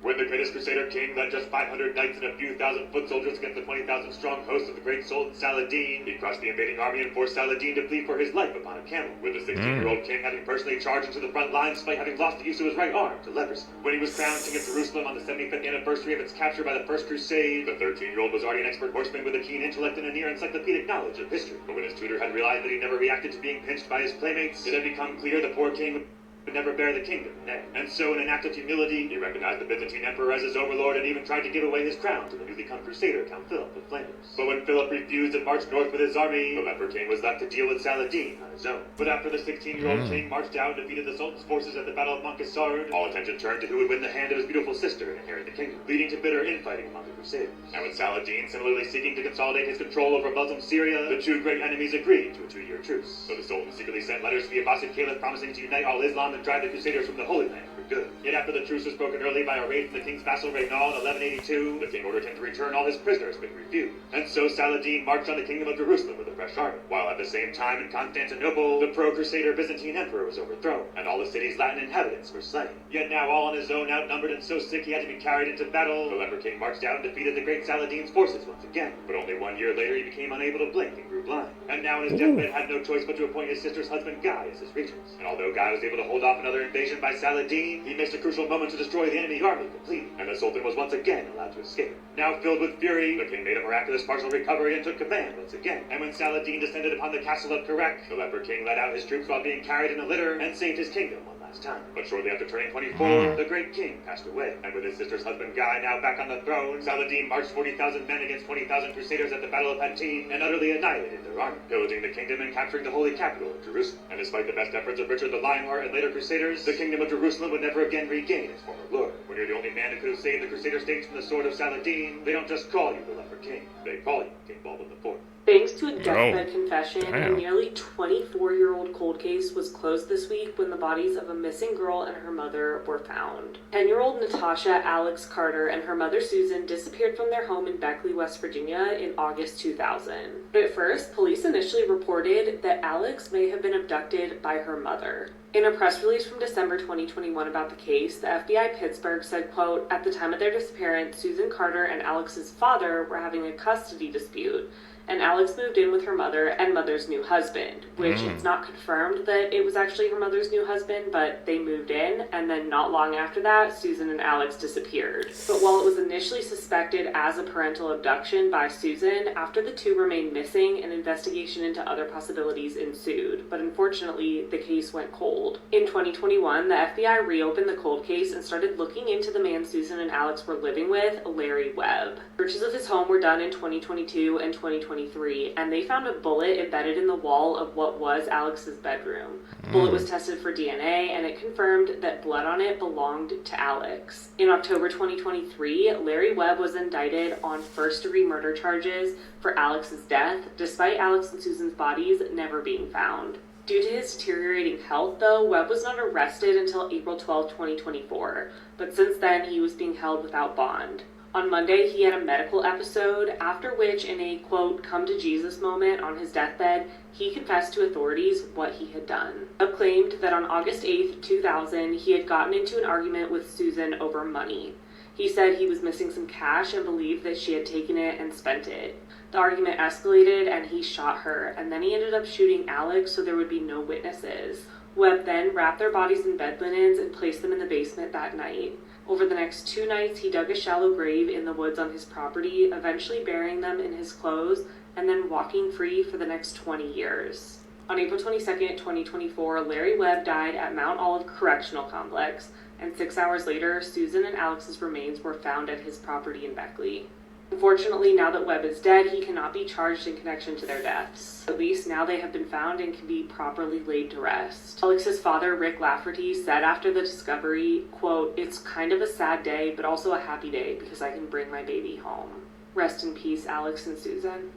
When the greatest crusader king led just 500 knights and a few thousand foot soldiers against the 20,000 strong host of the great Sultan Saladin, he crushed the invading army and forced Saladin to flee for his life upon a camel, with the 16-year-old king having personally charged into the front lines despite having lost the use of his right arm to lepers. When he was crowned king of Jerusalem on the 75th anniversary of its capture by the First Crusade, the 13-year-old was already an expert horseman with a keen intellect and a near encyclopedic knowledge of history. But when his tutor had realized that he never reacted to being pinched by his playmates, it had become clear the poor king could never bear the kingdom, nay. And so in an act of humility, he recognized the Byzantine emperor as his overlord and even tried to give away his crown to the newly come crusader, Count Philip of Flanders. But when Philip refused and marched north with his army, the Leper King was left to deal with Saladin on his own. But after the 16-year-old king marched out and defeated the Sultan's forces at the Battle of Montcassard, all attention turned to who would win the hand of his beautiful sister and inherit the kingdom, leading to bitter infighting among the crusaders. And with Saladin similarly seeking to consolidate his control over Muslim Syria, the two great enemies agreed to a 2-year truce. So the Sultan secretly sent letters to the Abbasid Caliph promising to unite all Islam and drive the crusaders from the Holy Land for good. Yet after the truce was broken early by a raid from the king's vassal Reynal in 1182, the king ordered him to return all his prisoners, but he refused. And so Saladin marched on the kingdom of Jerusalem with a fresh army, while at the same time in Constantinople, the pro-crusader Byzantine emperor was overthrown, and all the city's Latin inhabitants were slain. Yet now all on his own, outnumbered and so sick he had to be carried into battle, the Leper King marched out and defeated the great Saladin's forces once again. But only 1 year later he became unable to blink and grew blind. And now in his deathbed had no choice but to appoint his sister's husband Guy as his regent. And although Guy was able to hold off another invasion by Saladin, he missed a crucial moment to destroy the enemy army completely, and the Sultan was once again allowed to escape. Now filled with fury, the king made a miraculous partial recovery and took command once again. And when Saladin descended upon the castle of Correct, the Leper King led out his troops while being carried in a litter and saved his kingdom one last time. But shortly after turning 24, the great king passed away, and with his sister's husband Guy now back on the throne, Saladin marched 40,000 men against 20,000 crusaders at the Battle of Hattin and utterly annihilated their army, pillaging the kingdom and capturing the holy capital of Jerusalem. And despite the best efforts of Richard the Lionheart and later crusaders, the kingdom of Jerusalem would never again regain its former glory. When you're the only man who could have saved the crusader states from the sword of Saladin, they don't just call you the Leper King, they call you King Baldwin IV. Thanks to a deathbed confession, a nearly 24-year-old cold case was closed this week when the bodies of a missing girl and her mother were found. 10-year-old Natasha Alex Carter and her mother Susan disappeared from their home in Beckley, West Virginia in August 2000. But at first, police initially reported that Alex may have been abducted by her mother. In a press release from December 2021 about the case, the FBI Pittsburgh said, quote, "At the time of their disappearance, Susan Carter and Alex's father were having a custody dispute, and Alex moved in with her mother and mother's new husband," which it's not confirmed that it was actually her mother's new husband, but they moved in, and then not long after that, Susan and Alex disappeared. But while it was initially suspected as a parental abduction by Susan, after the two remained missing, an investigation into other possibilities ensued, but unfortunately, the case went cold. In 2021, the FBI reopened the cold case and started looking into the man Susan and Alex were living with, Larry Webb. Searches of his home were done in 2022 and 2023, and they found a bullet embedded in the wall of what was Alex's bedroom. The bullet was tested for DNA, and it confirmed that blood on it belonged to Alex. In October 2023, Larry Webb was indicted on first-degree murder charges for Alex's death, despite Alex and Susan's bodies never being found. Due to his deteriorating health, though, Webb was not arrested until April 12, 2024, but since then he was being held without bond. On Monday, he had a medical episode, after which, in a, quote, come-to-Jesus moment on his deathbed, he confessed to authorities what he had done. Webb claimed that on August 8, 2000, he had gotten into an argument with Susan over money. He said he was missing some cash and believed that she had taken it and spent it. The argument escalated and he shot her, and then he ended up shooting Alex so there would be no witnesses. Webb then wrapped their bodies in bed linens and placed them in the basement that night. Over the next 2 nights, he dug a shallow grave in the woods on his property, eventually burying them in his clothes, and then walking free for the next 20 years. On April 22, 2024, Larry Webb died at Mount Olive Correctional Complex, and 6 hours later, Susan and Alex's remains were found at his property in Beckley. Unfortunately, now that Webb is dead, he cannot be charged in connection to their deaths. At least now they have been found and can be properly laid to rest. Alex's father, Rick Lafferty, said after the discovery, quote, "It's kind of a sad day, but also a happy day because I can bring my baby home. Rest in peace, Alex and Susan."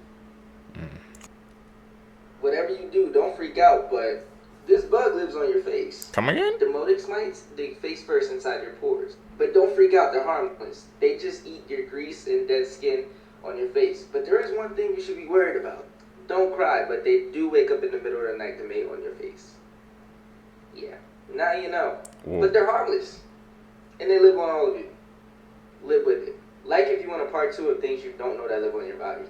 Whatever you do, don't freak out, but this bug lives on your face. Come again? Demodex mites dig face first inside your pores. But don't freak out, they're harmless. They just eat your grease and dead skin on your face. But there is one thing you should be worried about. Don't cry, but they do wake up in the middle of the night to mate on your face. Yeah, now you know. But they're harmless. And they live on all of you. Live with it. Like if you want a part 2 of things you don't know that live on your body.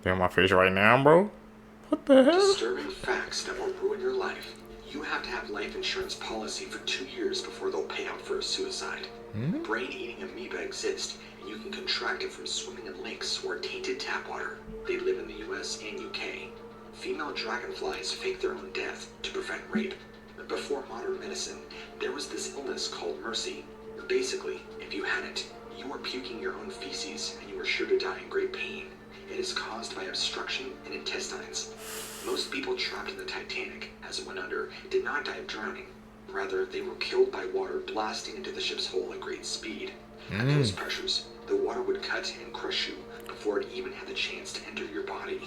They're on my face right now, bro. What the hell? Disturbing facts that will ruin your life. You have to have life insurance policy for 2 years before they'll pay out for a suicide. Brain-eating amoeba exist, and you can contract it from swimming in lakes or tainted tap water. They live in the US and UK. Female dragonflies fake their own death to prevent rape. The Before modern medicine, there was this illness called mercy. Basically, if you had it, you were puking your own feces and you were sure to die in great pain. It is caused by obstruction in intestines. Most people trapped in the Titanic, as it went under, did not die of drowning. Rather, they were killed by water blasting into the ship's hull at great speed. At those pressures, the water would cut and crush you before it even had the chance to enter your body.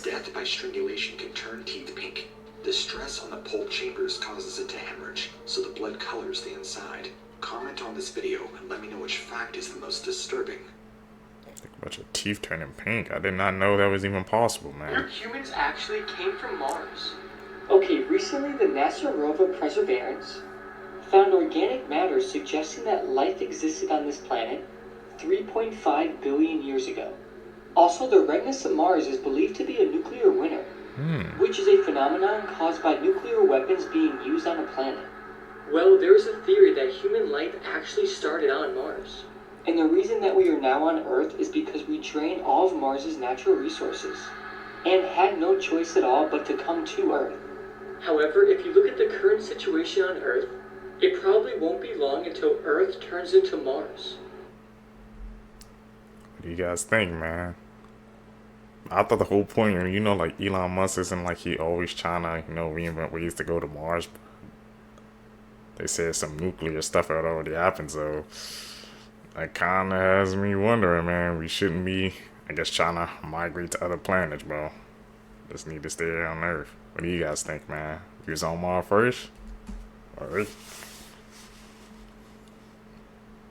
Death by strangulation can turn teeth pink. The stress on the pulp chambers causes it to hemorrhage, so the blood colors the inside. Comment on this video and let me know which fact is the most disturbing. A bunch of teeth turning pink. I did not know that was even possible, man. Humans actually came from Mars. Okay, recently the NASA rover Perseverance found organic matter suggesting that life existed on this planet 3.5 billion years ago. Also, the redness of Mars is believed to be a nuclear winter, which is a phenomenon caused by nuclear weapons being used on a planet. Well, there's a theory that human life actually started on Mars. And the reason that we are now on Earth is because we drained all of Mars's natural resources and had no choice at all but to come to Earth. However, if you look at the current situation on Earth, it probably won't be long until Earth turns into Mars. What do you guys think, man? I thought the whole point, you know, like Elon Musk isn't like he always trying to, reinvent ways to go to Mars. They said some nuclear stuff had already happened, so that kind of has me wondering, man. We shouldn't be, I guess, trying to migrate to other planets, bro. Just need to stay here on Earth. What do you guys think, man? You was on Mars first? Alright.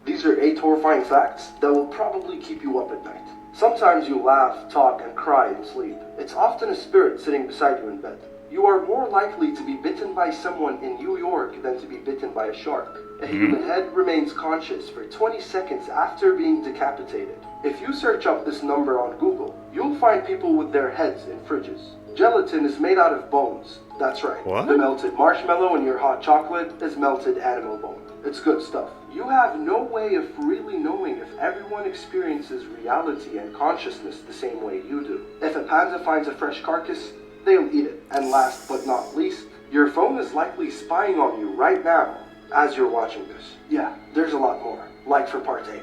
These are 8 horrifying facts that will probably keep you up at night. Sometimes you laugh, talk, and cry in sleep. It's often a spirit sitting beside you in bed. You are more likely to be bitten by someone in New York than to be bitten by a shark. A human head remains conscious for 20 seconds after being decapitated. If you search up this number on Google, you'll find people with their heads in fridges. Gelatin is made out of bones. That's right. What? The melted marshmallow in your hot chocolate is melted animal bone. It's good stuff. You have no way of really knowing if everyone experiences reality and consciousness the same way you do. If a panda finds a fresh carcass, they'll eat it. And last but not least, your phone is likely spying on you right now as you're watching this. Yeah, there's a lot more. Like for part 8.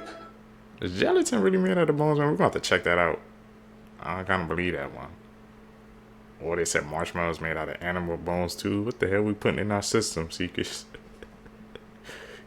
Is gelatin really made out of bones? Man, we're going to have to check that out. I kind of believe that one. Or they said marshmallows made out of animal bones too. What the hell we putting in our system, Seekers?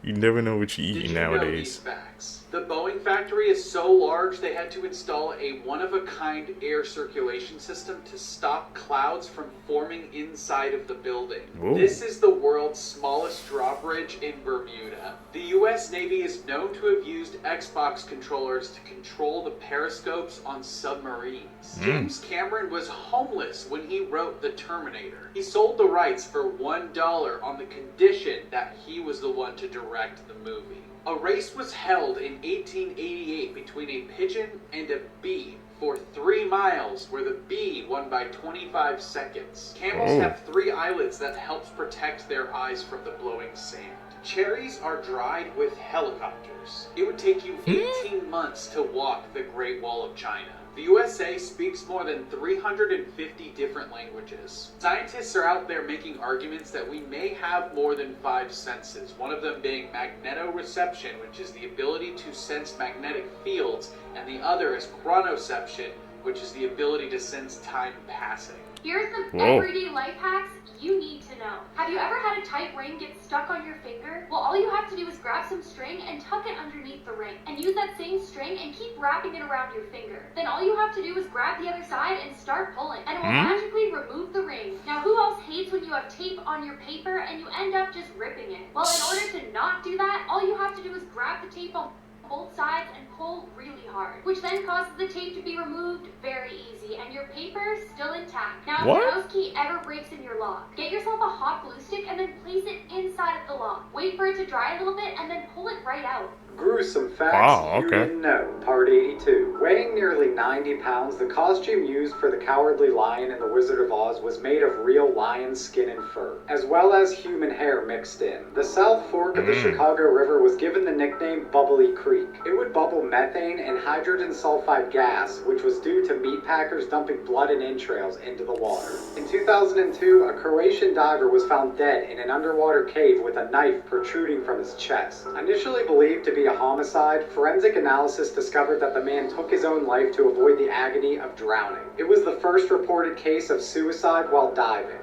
You never know what you're eating nowadays. Know these facts? The Boeing factory is so large they had to install a one-of-a-kind air circulation system to stop clouds from forming inside of the building. Whoa. This is the world's smallest drawbridge in Bermuda. The US Navy is known to have used Xbox controllers to control the periscopes on submarines. James Cameron was homeless when he wrote The Terminator. He sold the rights for $1 on the condition that he was the one to direct the movie. A race was held in 1888 between a pigeon and a bee for 3 miles, where the bee won by 25 seconds. Camels have 3 eyelids that helps protect their eyes from the blowing sand. Cherries are dried with helicopters. It would take you 18 months to walk the Great Wall of China. The USA speaks more than 350 different languages. Scientists are out there making arguments that we may have more than 5 senses, one of them being magnetoreception, which is the ability to sense magnetic fields, and the other is chronoception, which is the ability to sense time passing. Here's some everyday life hacks you need to know. Have you ever had a tight ring get stuck on your finger? Well, all you have to do is grab some string and tuck it underneath the ring, and use that same string and keep wrapping it around your finger. Then all you have to do is grab the other side and start pulling, and it will magically remove the ring. Now, who else hates when you have tape on your paper and you end up just ripping it? Well, in order to not do that, all you have to do is grab the tape on both sides and pull really hard, which then causes the tape to be removed very easy, and your paper still intact. Now, if your house key ever breaks in your lock, get yourself a hot glue stick and then place it inside of the lock. Wait for it to dry a little bit and then pull it right out. Gruesome facts Wow, you okay. didn't know. Part 82. Weighing nearly 90 pounds, the costume used for the Cowardly Lion in The Wizard of Oz was made of real lion skin and fur, as well as human hair mixed in. The South Fork of the Chicago River was given the nickname Bubbly Creek. It would bubble methane and hydrogen sulfide gas, which was due to meatpackers dumping blood and entrails into the water. In 2002, a Croatian diver was found dead in an underwater cave with a knife protruding from his chest. Initially believed to be a homicide, forensic analysis discovered that the man took his own life to avoid the agony of drowning. It was the first reported case of suicide while diving.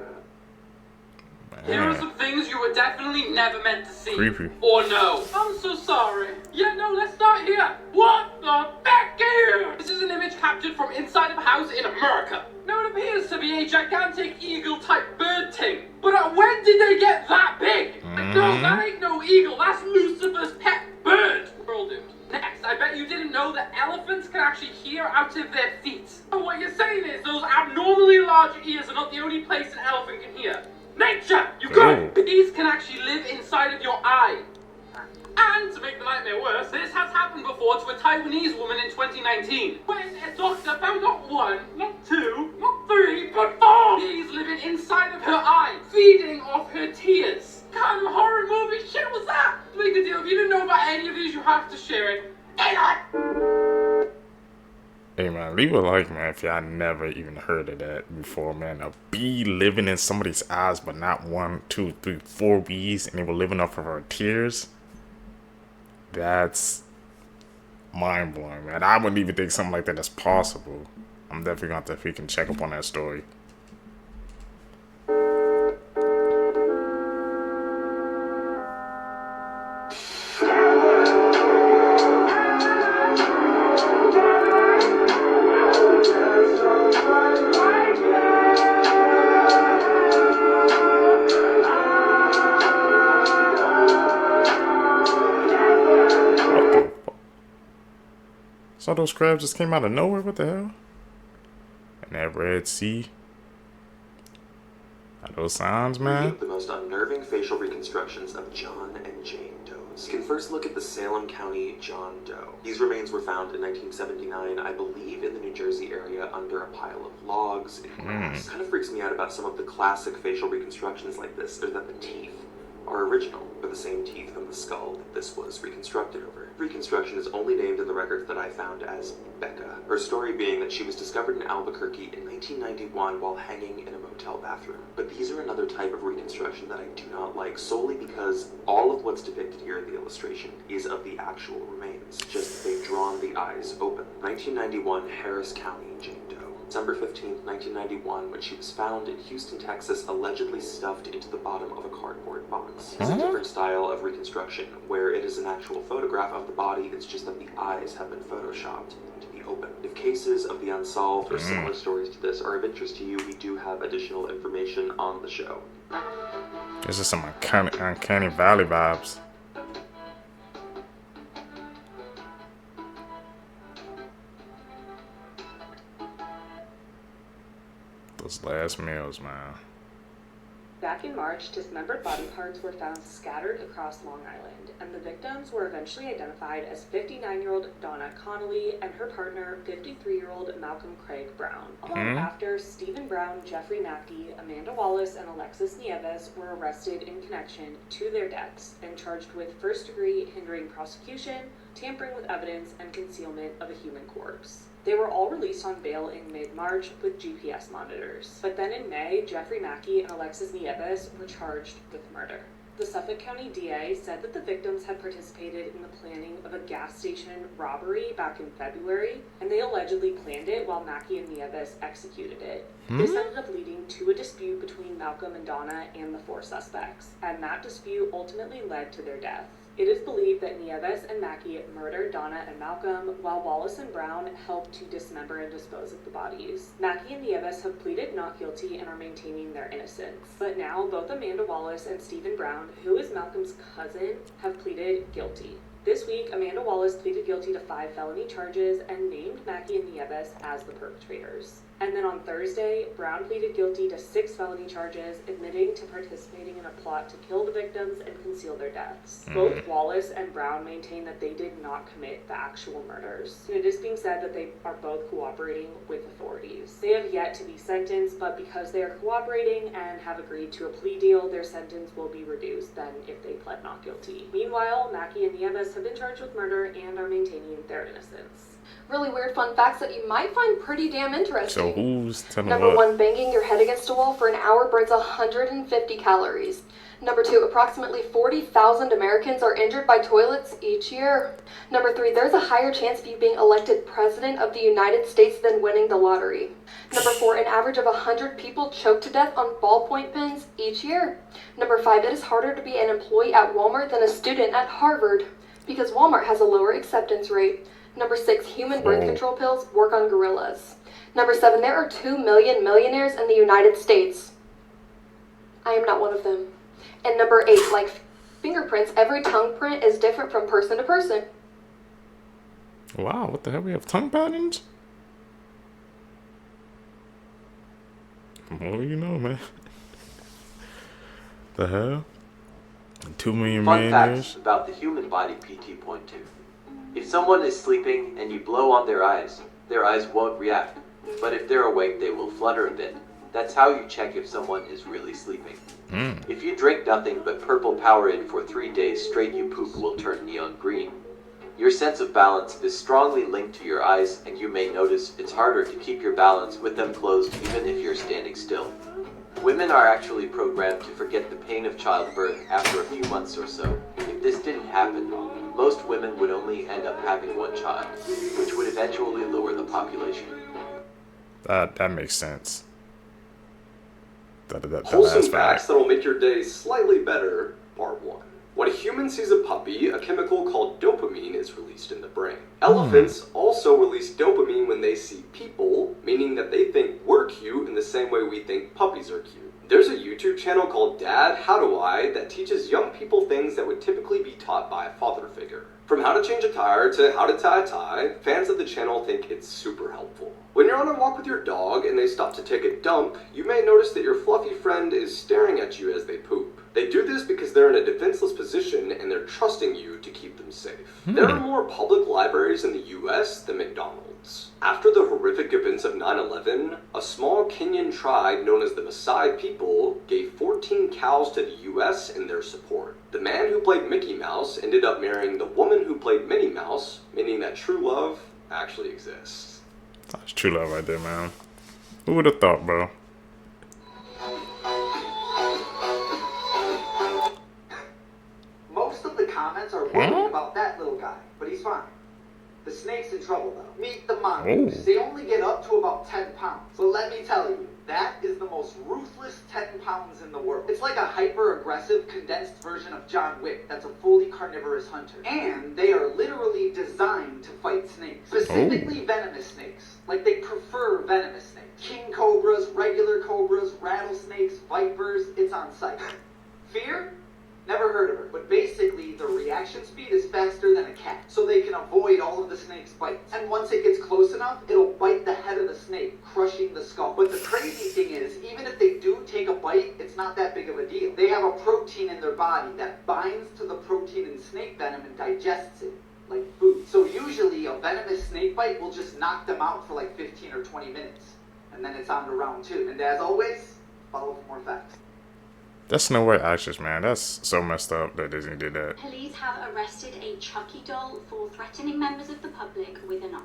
Here are some things you were definitely never meant to see. Creepy. Or know. I'm so sorry. Yeah, no, let's start here. What the heck here? This is an image captured from inside of a house in America. Now it appears to be a gigantic eagle-type bird thing. But when did they get that big? No, that ain't no eagle. That's Lucifer's pet bird. World doomed. Next, I bet you didn't know that elephants can actually hear out of their feet. So what you're saying is those abnormally large ears are not the only place an elephant can hear. Nature! You good! Bees can actually live inside of your eye. And to make the nightmare worse, this has happened before to a Taiwanese woman in 2019. When a doctor found not one, not two, not three, but 4 bees living inside of her eye, feeding off her tears. What kind of horror movie shit was that? Make a deal, if you didn't know about any of these, you have to share it. Hey man, leave a like, man, if y'all never even heard of that before, man. A bee living in somebody's eyes, but not 1, 2, 3, 4 bees, and they were living off of her tears. That's mind-blowing, man. I wouldn't even think something like that is possible. I'm definitely going to have to freaking check up on that story. So those crabs just came out of nowhere? What the hell? And that Red Sea. Are those sounds, man? The most unnerving facial reconstructions of John and Jane Does. You can first look at the Salem County John Doe. These remains were found in 1979, I believe, in the New Jersey area under a pile of logs and grass. Kind of freaks me out about some of the classic facial reconstructions like this is that the teeth are original, or the same teeth from the skull that this was reconstructed over. Reconstruction is only named in the records that I found as Becca, her story being that she was discovered in Albuquerque in 1991 while hanging in a motel bathroom. But these are another type of reconstruction that I do not like, solely because all of what's depicted here in the illustration is of the actual remains, just they've drawn the eyes open. 1991, Harris County, Jane Doe. December 15th, 1991, when she was found in Houston, Texas, allegedly stuffed into the bottom of a cardboard box. It's a different style of reconstruction, where it is an actual photograph of the body, it's just that the eyes have been photoshopped to be open. If cases of the unsolved or similar stories to this are of interest to you, we do have additional information on the show. This is some uncanny valley vibes. Those last meals, man. Back in March, dismembered body parts were found scattered across Long Island, and the victims were eventually identified as 59-year-old Donna Connolly and her partner, 53-year-old Malcolm Craig Brown. Long after, Stephen Brown, Jeffrey Mackey, Amanda Wallace, and Alexis Nieves were arrested in connection to their deaths and charged with first-degree hindering prosecution, tampering with evidence, and concealment of a human corpse. They were all released on bail in mid-March with GPS monitors. But then in May, Jeffrey Mackey and Alexis Nieves were charged with murder. The Suffolk County DA said that the victims had participated in the planning of a gas station robbery back in February, and they allegedly planned it while Mackey and Nieves executed it. This ended up leading to a dispute between Malcolm and Donna and the 4 suspects, and that dispute ultimately led to their death. It is believed that Nieves and Mackey murdered Donna and Malcolm, while Wallace and Brown helped to dismember and dispose of the bodies. Mackey and Nieves have pleaded not guilty and are maintaining their innocence. But now, both Amanda Wallace and Stephen Brown, who is Malcolm's cousin, have pleaded guilty. This week, Amanda Wallace pleaded guilty to 5 felony charges and named Mackie and Nieves as the perpetrators. And then on Thursday, Brown pleaded guilty to 6 felony charges, admitting to participating in a plot to kill the victims and conceal their deaths. Both Wallace and Brown maintain that they did not commit the actual murders. And it is being said that they are both cooperating with authorities. They have yet to be sentenced, but because they are cooperating and have agreed to a plea deal, their sentence will be reduced than if they pled not guilty. Meanwhile, Mackie and Nieves have been charged with murder and are maintaining their innocence. Really weird fun facts that you might find pretty damn interesting. So who's telling Number what? 1, banging your head against a wall for an hour burns 150 calories. Number 2, approximately 40,000 Americans are injured by toilets each year. Number 3, there's a higher chance of you being elected President of the United States than winning the lottery. Number 4, an average of 100 people choke to death on ballpoint pens each year. Number 5, it is harder to be an employee at Walmart than a student at Harvard, because Walmart has a lower acceptance rate. Number 6, human birth control pills work on gorillas. Number 7, there are 2 million millionaires in the United States. I am not one of them. And number 8, like fingerprints, every tongue print is different from person to person. Wow, what the hell? We have tongue patterns? What do you know, man? The hell? 2 million Fun millionaires? facts about the human body PT.2. If someone is sleeping and you blow on their eyes won't react. But if they're awake, they will flutter a bit. That's how you check if someone is really sleeping. If you drink nothing but purple Powerade for 3 days straight, your poop will turn neon green. Your sense of balance is strongly linked to your eyes, and you may notice it's harder to keep your balance with them closed even if you're standing still. Women are actually programmed to forget the pain of childbirth after a few months or so. If this didn't happen, most women would only end up having 1 child, which would eventually lower the population. That makes sense. Wholesome facts that'll make your day slightly better, part 1. When a human sees a puppy, a chemical called dopamine is released in the brain. Elephants also release dopamine when they see people, meaning that they think we're cute in the same way we think puppies are cute. There's a YouTube channel called Dad, How Do I that teaches young people things that would typically be taught by a father figure. From how to change a tire to how to tie a tie, fans of the channel think it's super helpful. When you're on a walk with your dog and they stop to take a dump, you may notice that your fluffy friend is staring at you as they poop. They do this because they're in a defenseless position and they're trusting you to keep them safe. There are more public libraries in the US than McDonald's. After the horrific events of 9/11, a small Kenyan tribe known as the Maasai people gave 14 cows to the US in their support. The man who played Mickey Mouse ended up marrying the woman who played Minnie Mouse, meaning that true love actually exists. That's true love right there, man. Who would have thought, bro? Most of the comments are worried about that little guy, but he's fine. The snake's in trouble though. Meet the mongoose. They only get up to about 10 pounds. But let me tell you, that is the most ruthless 10 pounds in the world. It's like a hyper-aggressive, condensed version of John Wick that's a fully carnivorous hunter. And they are literally designed to fight snakes. Specifically venomous snakes. Like they prefer venomous snakes. King cobras, regular cobras, rattlesnakes, vipers, it's on sight. Fear? Never heard of her, but basically the reaction speed is faster than a cat, so they can avoid all of the snake's bites. And once it gets close enough, it'll bite the head of the snake, crushing the skull. But the crazy thing is, even if they do take a bite, it's not that big of a deal. They have a protein in their body that binds to the protein in snake venom and digests it, like food. So usually a venomous snake bite will just knock them out for like 15 or 20 minutes, and then it's on to round 2. And as always, follow for more facts. That's no way actions, man. That's so messed up that Disney did that. Police have arrested a Chucky doll for threatening members of the public with a knife.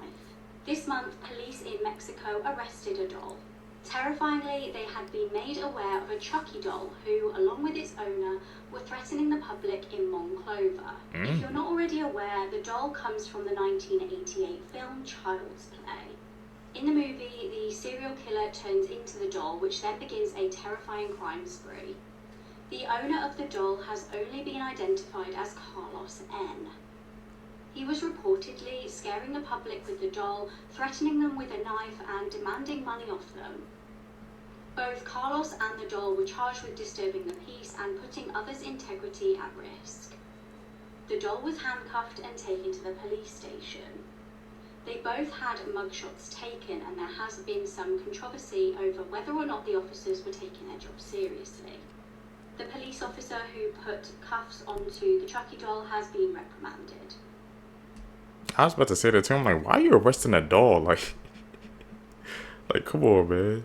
This month, police in Mexico arrested a doll. Terrifyingly, they had been made aware of a Chucky doll who, along with its owner, were threatening the public in Monclova. If you're not already aware, the doll comes from the 1988 film Child's Play. In the movie, the serial killer turns into the doll, which then begins a terrifying crime spree. The owner of the doll has only been identified as Carlos N. He was reportedly scaring the public with the doll, threatening them with a knife and demanding money off them. Both Carlos and the doll were charged with disturbing the peace and putting others' integrity at risk. The doll was handcuffed and taken to the police station. They both had mugshots taken, and there has been some controversy over whether or not the officers were taking their job seriously. The police officer who put cuffs onto the Chucky doll has been reprimanded. I was about to say that too. I'm like, why are you arresting a doll? Like come on, man.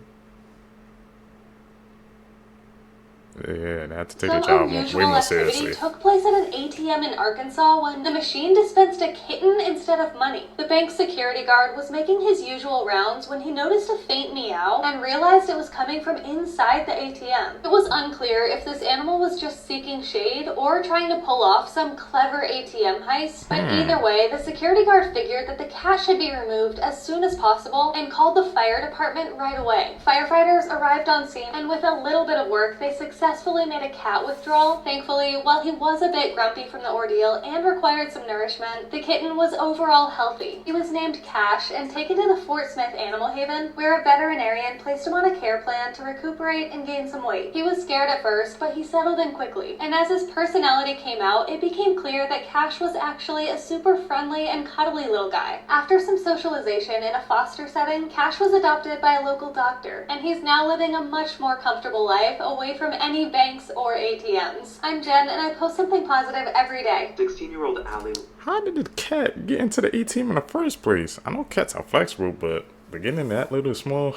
Yeah, they have to take the job way more seriously. Took place at an ATM in Arkansas when the machine dispensed a kitten instead of money. The bank's security guard was making his usual rounds when he noticed a faint meow and realized it was coming from inside the ATM. It was unclear if this animal was just seeking shade or trying to pull off some clever ATM heist, but either way, the security guard figured that the cat should be removed as soon as possible and called the fire department right away. Firefighters arrived on scene, and with a little bit of work, they successfully made a cat withdrawal. Thankfully, while he was a bit grumpy from the ordeal and required some nourishment, the kitten was overall healthy. He was named Cash and taken to the Fort Smith Animal Haven, where a veterinarian placed him on a care plan to recuperate and gain some weight. He was scared at first, but he settled in quickly, and as his personality came out, it became clear that Cash was actually a super friendly and cuddly little guy. After some socialization in a foster setting, Cash was adopted by a local doctor, and he's now living a much more comfortable life away from any banks or ATMs. I'm Jen, and I post something positive every day. 16-year-old Allie. How did the cat get into the ATM in the first place? I know cats are flexible, but getting in that little small,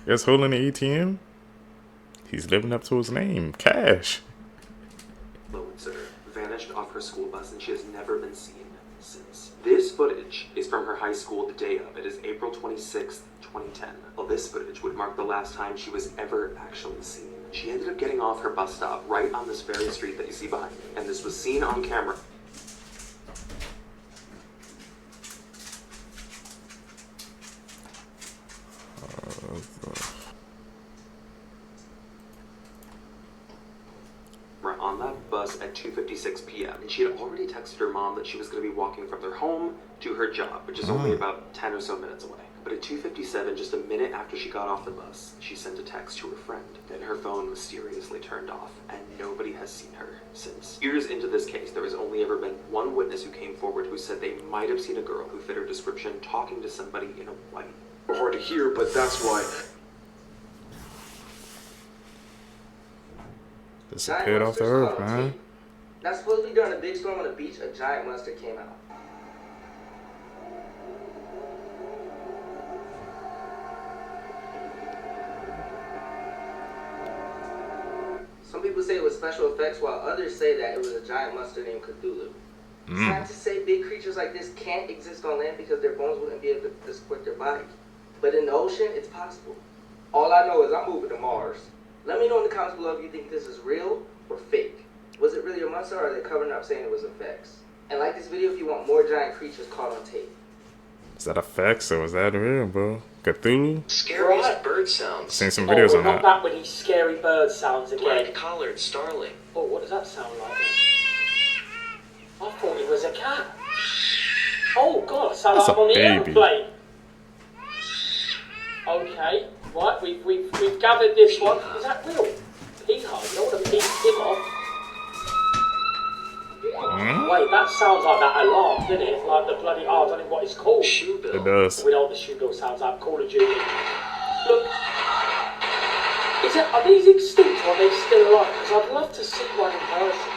just holding the ATM, he's living up to his name, Cash. Vanished off her school bus, and she has never been seen since. This footage is from her high school the day of. It is April 26th, 2010. Well, this footage would mark the last time she was ever actually seen. She ended up getting off her bus stop right on this very street that you see behind me, and this was seen on camera. On that bus at 2:56 p.m. and she had already texted her mom that she was going to be walking from their home to her job, which is only about 10 or so minutes away. But at 2:57, just a minute after she got off the bus, she sent a text to her friend. Then her phone mysteriously turned off, and nobody has seen her since. Years into this case, there has only ever been one witness who came forward who said they might have seen a girl who fit her description talking to somebody in a white. Hard to hear, but that's why. Disappeared off the earth, man. Now, supposedly during a big storm on the beach, a giant monster came out. Some people say it was special effects, while others say that it was a giant monster named Cthulhu. Scientists say big creatures like this can't exist on land because their bones wouldn't be able to support their body. But in the ocean, it's possible. All I know is I'm moving to Mars. Let me know in the comments below if you think this is real or fake. Was it really a monster, or are they covering up saying it was effects? And like this video if you want more giant creatures caught on tape. Is that effects or was that real, bro? Cthulhu? Scariest bird sounds. Seen some videos on that. Not that with these scary bird sounds again. Red-collared starling. Oh, what does that sound like? I thought it was a cat. Oh god, it sounds like I'm on the airplane. Okay, right, we've gathered this one. Is that real? Peacock, you don't want to peek him off. Wait, that sounds like that alarm, doesn't it? Like the bloody, I don't know what it's called. Shoebill. It does. We know what the shoebill sounds like. Call of Duty. Look. Are these extinct or are they still alive? Because I'd love to see one in person.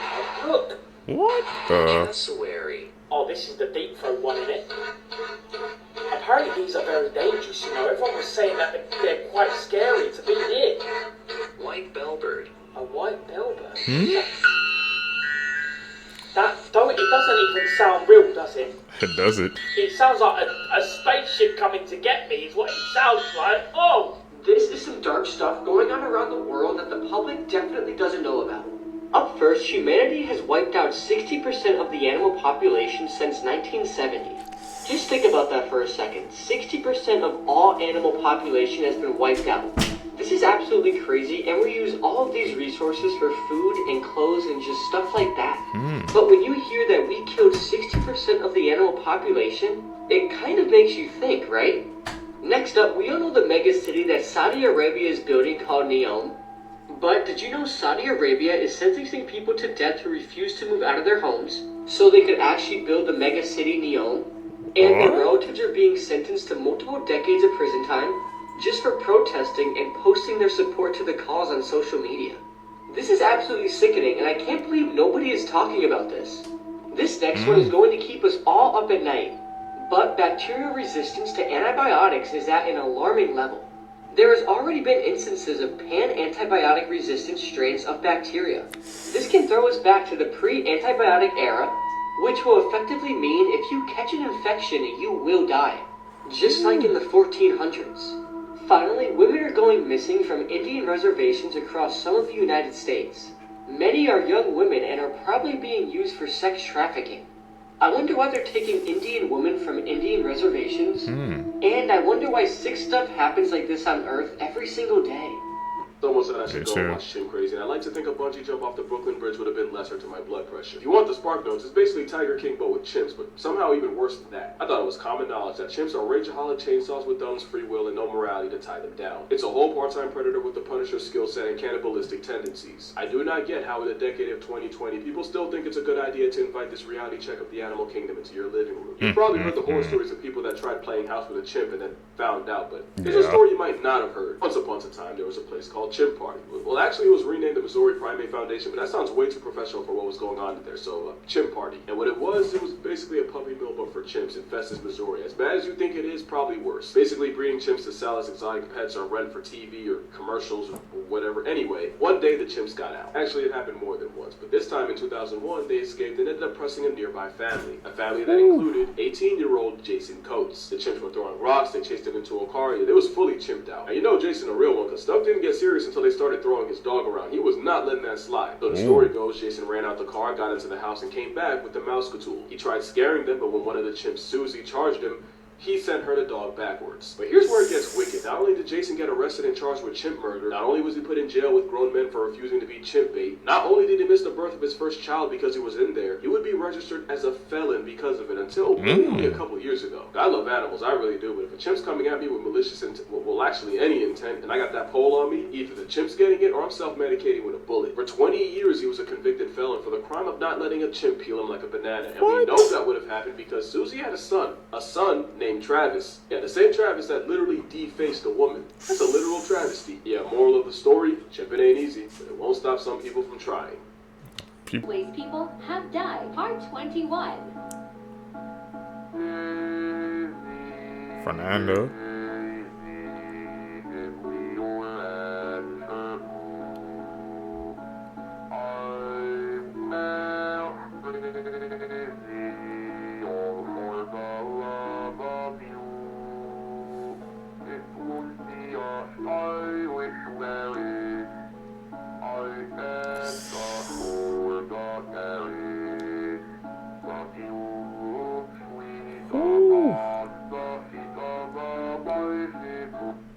Look. What the? Cassowary. Oh, this is the deep throat one, isn't it? Apparently these are very dangerous, you know. Everyone was saying that they're quite scary to be near. White bellbird. A white bellbird? It doesn't even sound real, does it? It doesn't. It sounds like a spaceship coming to get me is what it sounds like. Oh! This is some dark stuff going on around the world that the public definitely doesn't know about. Up first, humanity has wiped out 60% of the animal population since 1970. Just think about that for a second. 60% of all animal population has been wiped out. This is absolutely crazy, and we use all of these resources for food and clothes and just stuff like that. But when you hear that we killed 60% of the animal population, it kind of makes you think, right? Next up, we all know the mega city that Saudi Arabia is building called Neom. But did you know Saudi Arabia is sentencing people to death who refuse to move out of their homes so they could actually build the mega city Neom? And their relatives are being sentenced to multiple decades of prison time just for protesting and posting their support to the cause on social media. This is absolutely sickening, and I can't believe nobody is talking about this. This next one is going to keep us all up at night. But bacterial resistance to antibiotics is at an alarming level. There has already been instances of pan-antibiotic resistant strains of bacteria. This can throw us back to the pre-antibiotic era, which will effectively mean if you catch an infection, you will die. Just like in the 1400s. Finally, women are going missing from Indian reservations across some of the United States. Many are young women and are probably being used for sex trafficking. I wonder why they're taking Indian women from Indian reservations. And I wonder why sick stuff happens like this on Earth every single day. Someone said I should go and watch Chimp Crazy, and I like to think a bungee jump off the Brooklyn Bridge would have been lesser to my blood pressure. If you want the spark notes, it's basically Tiger King but with chimps, but somehow even worse than that. I thought it was common knowledge that chimps are rageaholic chainsaws with thumbs, free will, and no morality to tie them down. It's a whole part-time predator with the Punisher skill set and cannibalistic tendencies. I do not get how in the decade of 2020, people still think it's a good idea to invite this reality check of the animal kingdom into your living room. You've probably heard the horror stories of people that tried playing house with a chimp and then found out, but here's a story you might not have heard. Once upon a time, there was a place called Chimp Party. Well, actually, it was renamed the Missouri Primate Foundation, but that sounds way too professional for what was going on there, so Chimp Party. And what it was basically a puppy mill but for chimps in Festus, Missouri. As bad as you think it is, probably worse. Basically breeding chimps to sell as exotic pets or rent for TV or commercials or whatever. Anyway, one day the chimps got out. Actually, it happened more than once, but this time in 2001, they escaped and ended up pressing a nearby family. A family that included 18-year-old Jason Coates. The chimps were throwing rocks, they chased him into a car, it was fully chimped out. And you know Jason a real one, because stuff didn't get serious until they started throwing his dog around. He was not letting that slide. So the story goes, Jason ran out the car, got into the house, and came back with the mouse catool. He tried scaring them, but when one of the chimps, Susie, charged him, he sent her the dog backwards. But here's where it gets wicked. Not only did Jason get arrested and charged with chimp murder, not only was he put in jail with grown men for refusing to be chimp bait, not only did he miss the birth of his first child because he was in there, he would be registered as a felon because of it until only a couple years ago. I love animals, I really do, but if a chimp's coming at me with malicious intent, well actually any intent, and I got that pole on me, either the chimp's getting it or I'm self-medicating with a bullet. For 20 years he was a convicted felon for the crime of not letting a chimp peel him like a banana, and we know that would have happened because Susie had a son named Travis. Yeah, the same Travis that literally defaced a woman. That's a literal travesty. Yeah, moral of the story, chimping ain't easy, but it won't stop some people from trying. Ways people have died. Part 21. Fernando.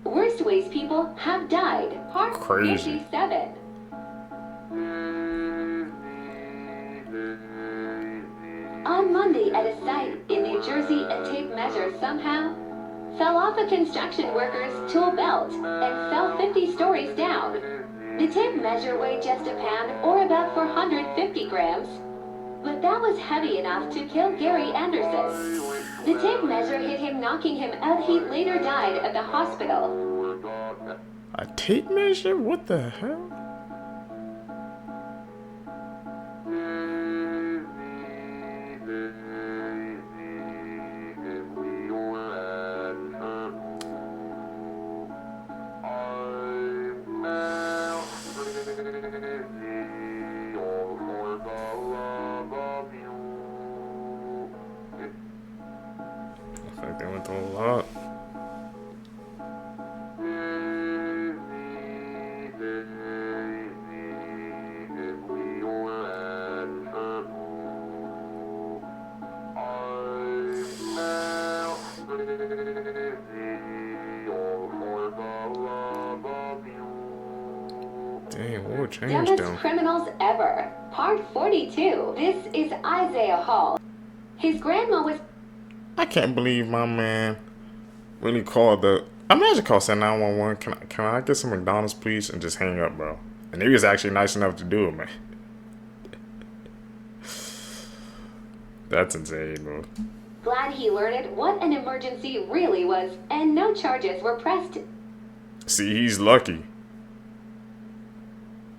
Worst ways people have died. Part 57. On Monday at a site in New Jersey, a tape measure somehow fell off a construction worker's tool belt and fell 50 stories down. The tape measure weighed just a pound or about 450 grams, but that was heavy enough to kill Gary Anderson. The tape measure hit him, knocking him out. He later died at the hospital. A tape measure? What the hell? Looks like they went through a lot. Damn, what changed Dumbest them? criminals ever. Part 42. This is Isaiah Hall. His grandma was... I can't believe my man really called the... Imagine call 911. Can I get some McDonald's, please? And just hang up, bro. And he was actually nice enough to do it, man. That's insane, bro. Glad he learned what an emergency really was, and no charges were pressed. See, he's lucky.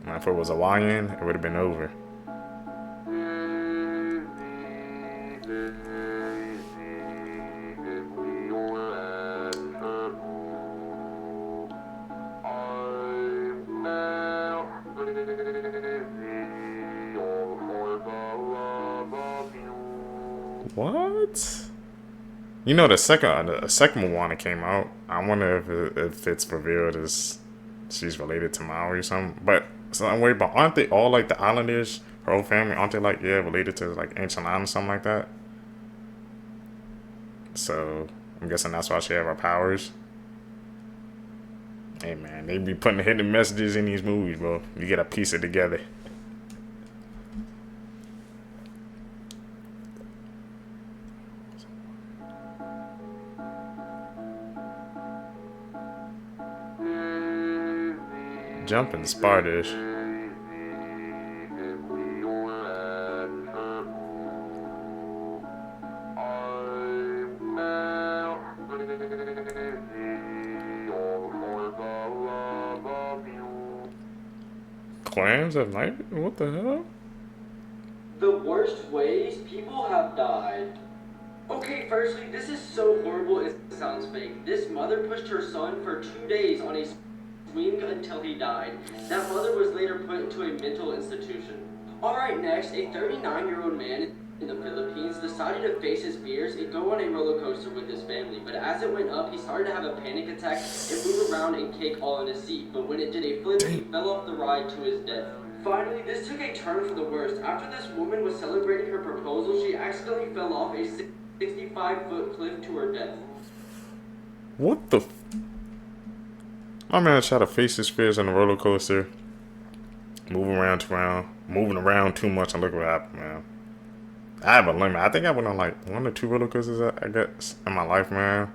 Man, if it was a lion, it would have been over. What? You know, the second Moana came out. I wonder if it's revealed as she's related to Maui or something. But some way, but aren't they all like the Islanders? Her whole family, aren't they like related to like ancient islands, something like that? So I'm guessing that's why she have her powers. Hey man, they be putting hidden messages in these movies, bro. You gotta piece it together. Jumping spiders. Clams at night? What the hell? The worst ways people have died. Okay, firstly, this is so horrible it sounds fake. This mother pushed her son for 2 days on a swing until he died. That mother was later put into a mental institution. Alright, next, a 39-year-old man in the Philippines decided to face his fears and go on a roller coaster with his family. But as it went up, he started to have a panic attack and move around and kick all in his seat. But when it did a flip, he fell off the ride to his death. Finally, this took a turn for the worst. After this woman was celebrating her proposal, she accidentally fell off a 65-foot cliff to her death. What the? My man tried to face his fears on the roller coaster, moving around too much, and look what happened, man. I have a limit. I think I went on like 1 or 2 roller coasters, I guess, in my life, man.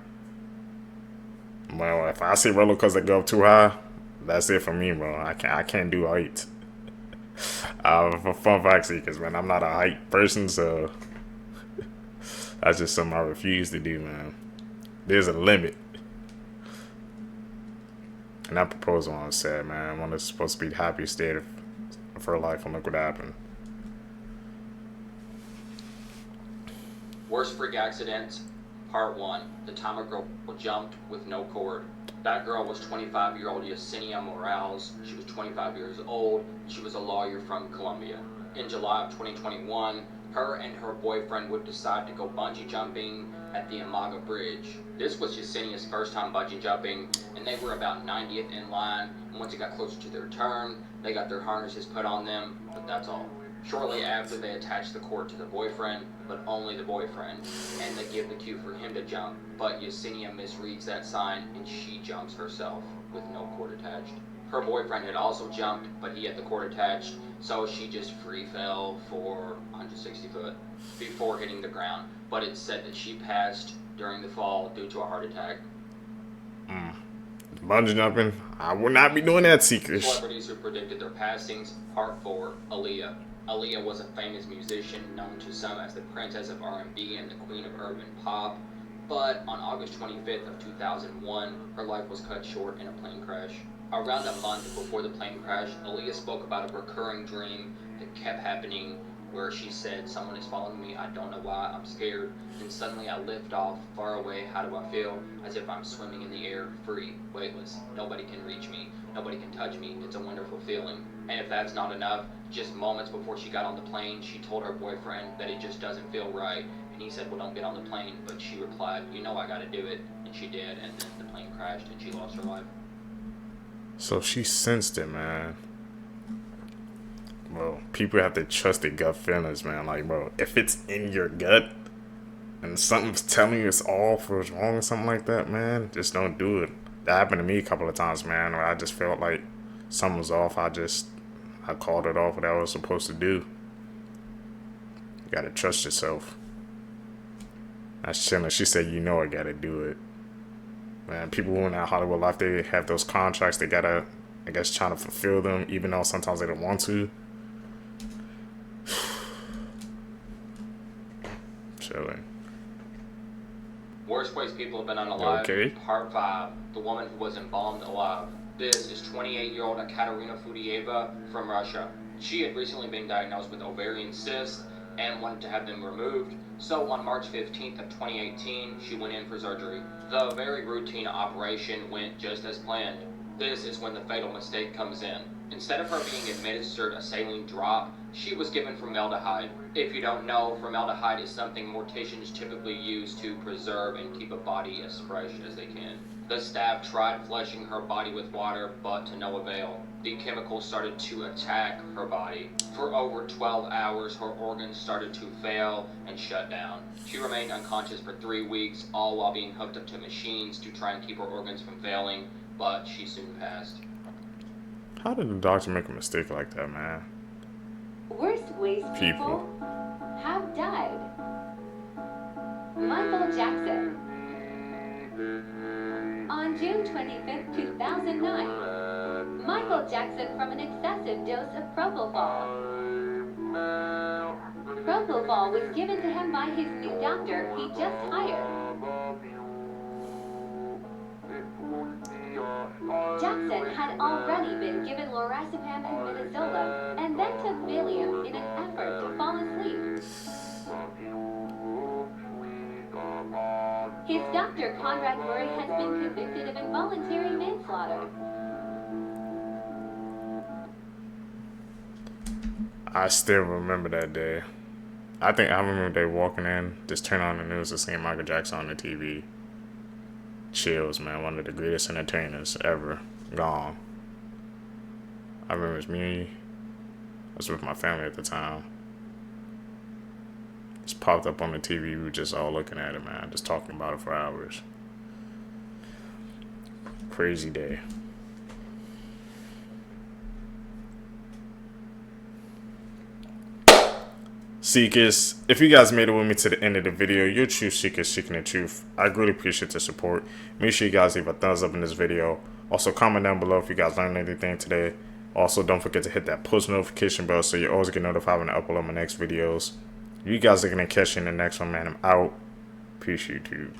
Well, if I see roller coasters that go up too high, that's it for me, bro. I can't do heights. For fun fact seekers, man, I'm not a height person, so that's just something I refuse to do, man. There's a limit. And that proposal was sad, man. One that's supposed to be the happiest state of her life, and look what happened. Worst freak accidents, part 1. The time a girl jumped with no cord. That girl was 25-year-old Yesenia Morales. She was 25 years old. She was a lawyer from Colombia. In July of 2021, her and her boyfriend would decide to go bungee jumping at the Amaga Bridge. This was Yesenia's first time bungee jumping, and they were about 90th in line. And once it got closer to their turn, they got their harnesses put on them, but that's all. Shortly after, they attached the cord to the boyfriend, but only the boyfriend, and they give the cue for him to jump. But Yesenia misreads that sign, and she jumps herself with no cord attached. Her boyfriend had also jumped, but he had the cord attached, so she just free fell for 160 foot before hitting the ground. But it's said that she passed during the fall due to a heart attack. Bungee jumping, I would not be doing that, seekers. Celebrities who predicted their passings, part 4, Aaliyah. Aaliyah was a famous musician known to some as the princess of R&B and the queen of urban pop. But on August 25th of 2001, her life was cut short in a plane crash. Around a month before the plane crash, Aaliyah spoke about a recurring dream that kept happening where she said, "Someone is following me, I don't know why, I'm scared. Then suddenly I lift off, far away, how do I feel? As if I'm swimming in the air, free, weightless. Nobody can reach me, nobody can touch me. It's a wonderful feeling." And if that's not enough, just moments before she got on the plane, she told her boyfriend that it just doesn't feel right. And he said, "Well, don't get on the plane." But she replied, "You know I gotta do it." And she did, and then the plane crashed and she lost her life. So she sensed it, man. Bro, people have to trust their gut feelings, man. Like, bro, if it's in your gut and something's telling you it's off or it's wrong or something like that, man, just don't do it. That happened to me a couple of times, man, where I just felt like something was off. I called it off what I was supposed to do. You gotta trust yourself. That's chilling. She said, "You know I gotta do it." Man, people who in that Hollywood life, they have those contracts. They gotta I guess trying to fulfill them, even though sometimes they don't want to. Chilling. Worst ways people have been unalive. Okay. Part 5. The woman who was embalmed alive. This is 28-year-old Katerina Fudieva from Russia. She had recently been diagnosed with ovarian cysts and wanted to have them removed. So on March 15th of 2018, she went in for surgery. The very routine operation went just as planned. This is when the fatal mistake comes in. Instead of her being administered a saline drop, she was given formaldehyde. If you don't know, formaldehyde is something morticians typically use to preserve and keep a body as fresh as they can. The staff tried flushing her body with water, but to no avail. The chemicals started to attack her body. For over 12 hours, her organs started to fail and shut down. She remained unconscious for 3 weeks, all while being hooked up to machines to try and keep her organs from failing, but she soon passed. How did the doctor make a mistake like that, man? Worst ways people have died. Michael Jackson. On June 25th, 2009, Michael Jackson from an excessive dose of propofol. Propofol was given to him by his new doctor he just hired. Jackson had already been given lorazepam and midazolam, and then took Valium in an effort to fall asleep. His doctor, Conrad Murray, has been convicted of involuntary manslaughter. I still remember that day. I remember they walking in, just turn on the news and seeing Michael Jackson on the TV. Chills, man. One of the greatest entertainers ever. Gone. I remember it was me. I was with my family at the time. Just popped up on the TV. We were just all looking at it, man. Just talking about it for hours. Crazy day. Seekers, if you guys made it with me to the end of the video, you're true seekers seeking the truth. I really appreciate the support. Make sure you guys leave a thumbs up in this video. Also, comment down below if you guys learned anything today. Also, don't forget to hit that post notification bell so you always get notified when I upload my next videos. You guys are going to catch you in the next one, man. I'm out. Appreciate you.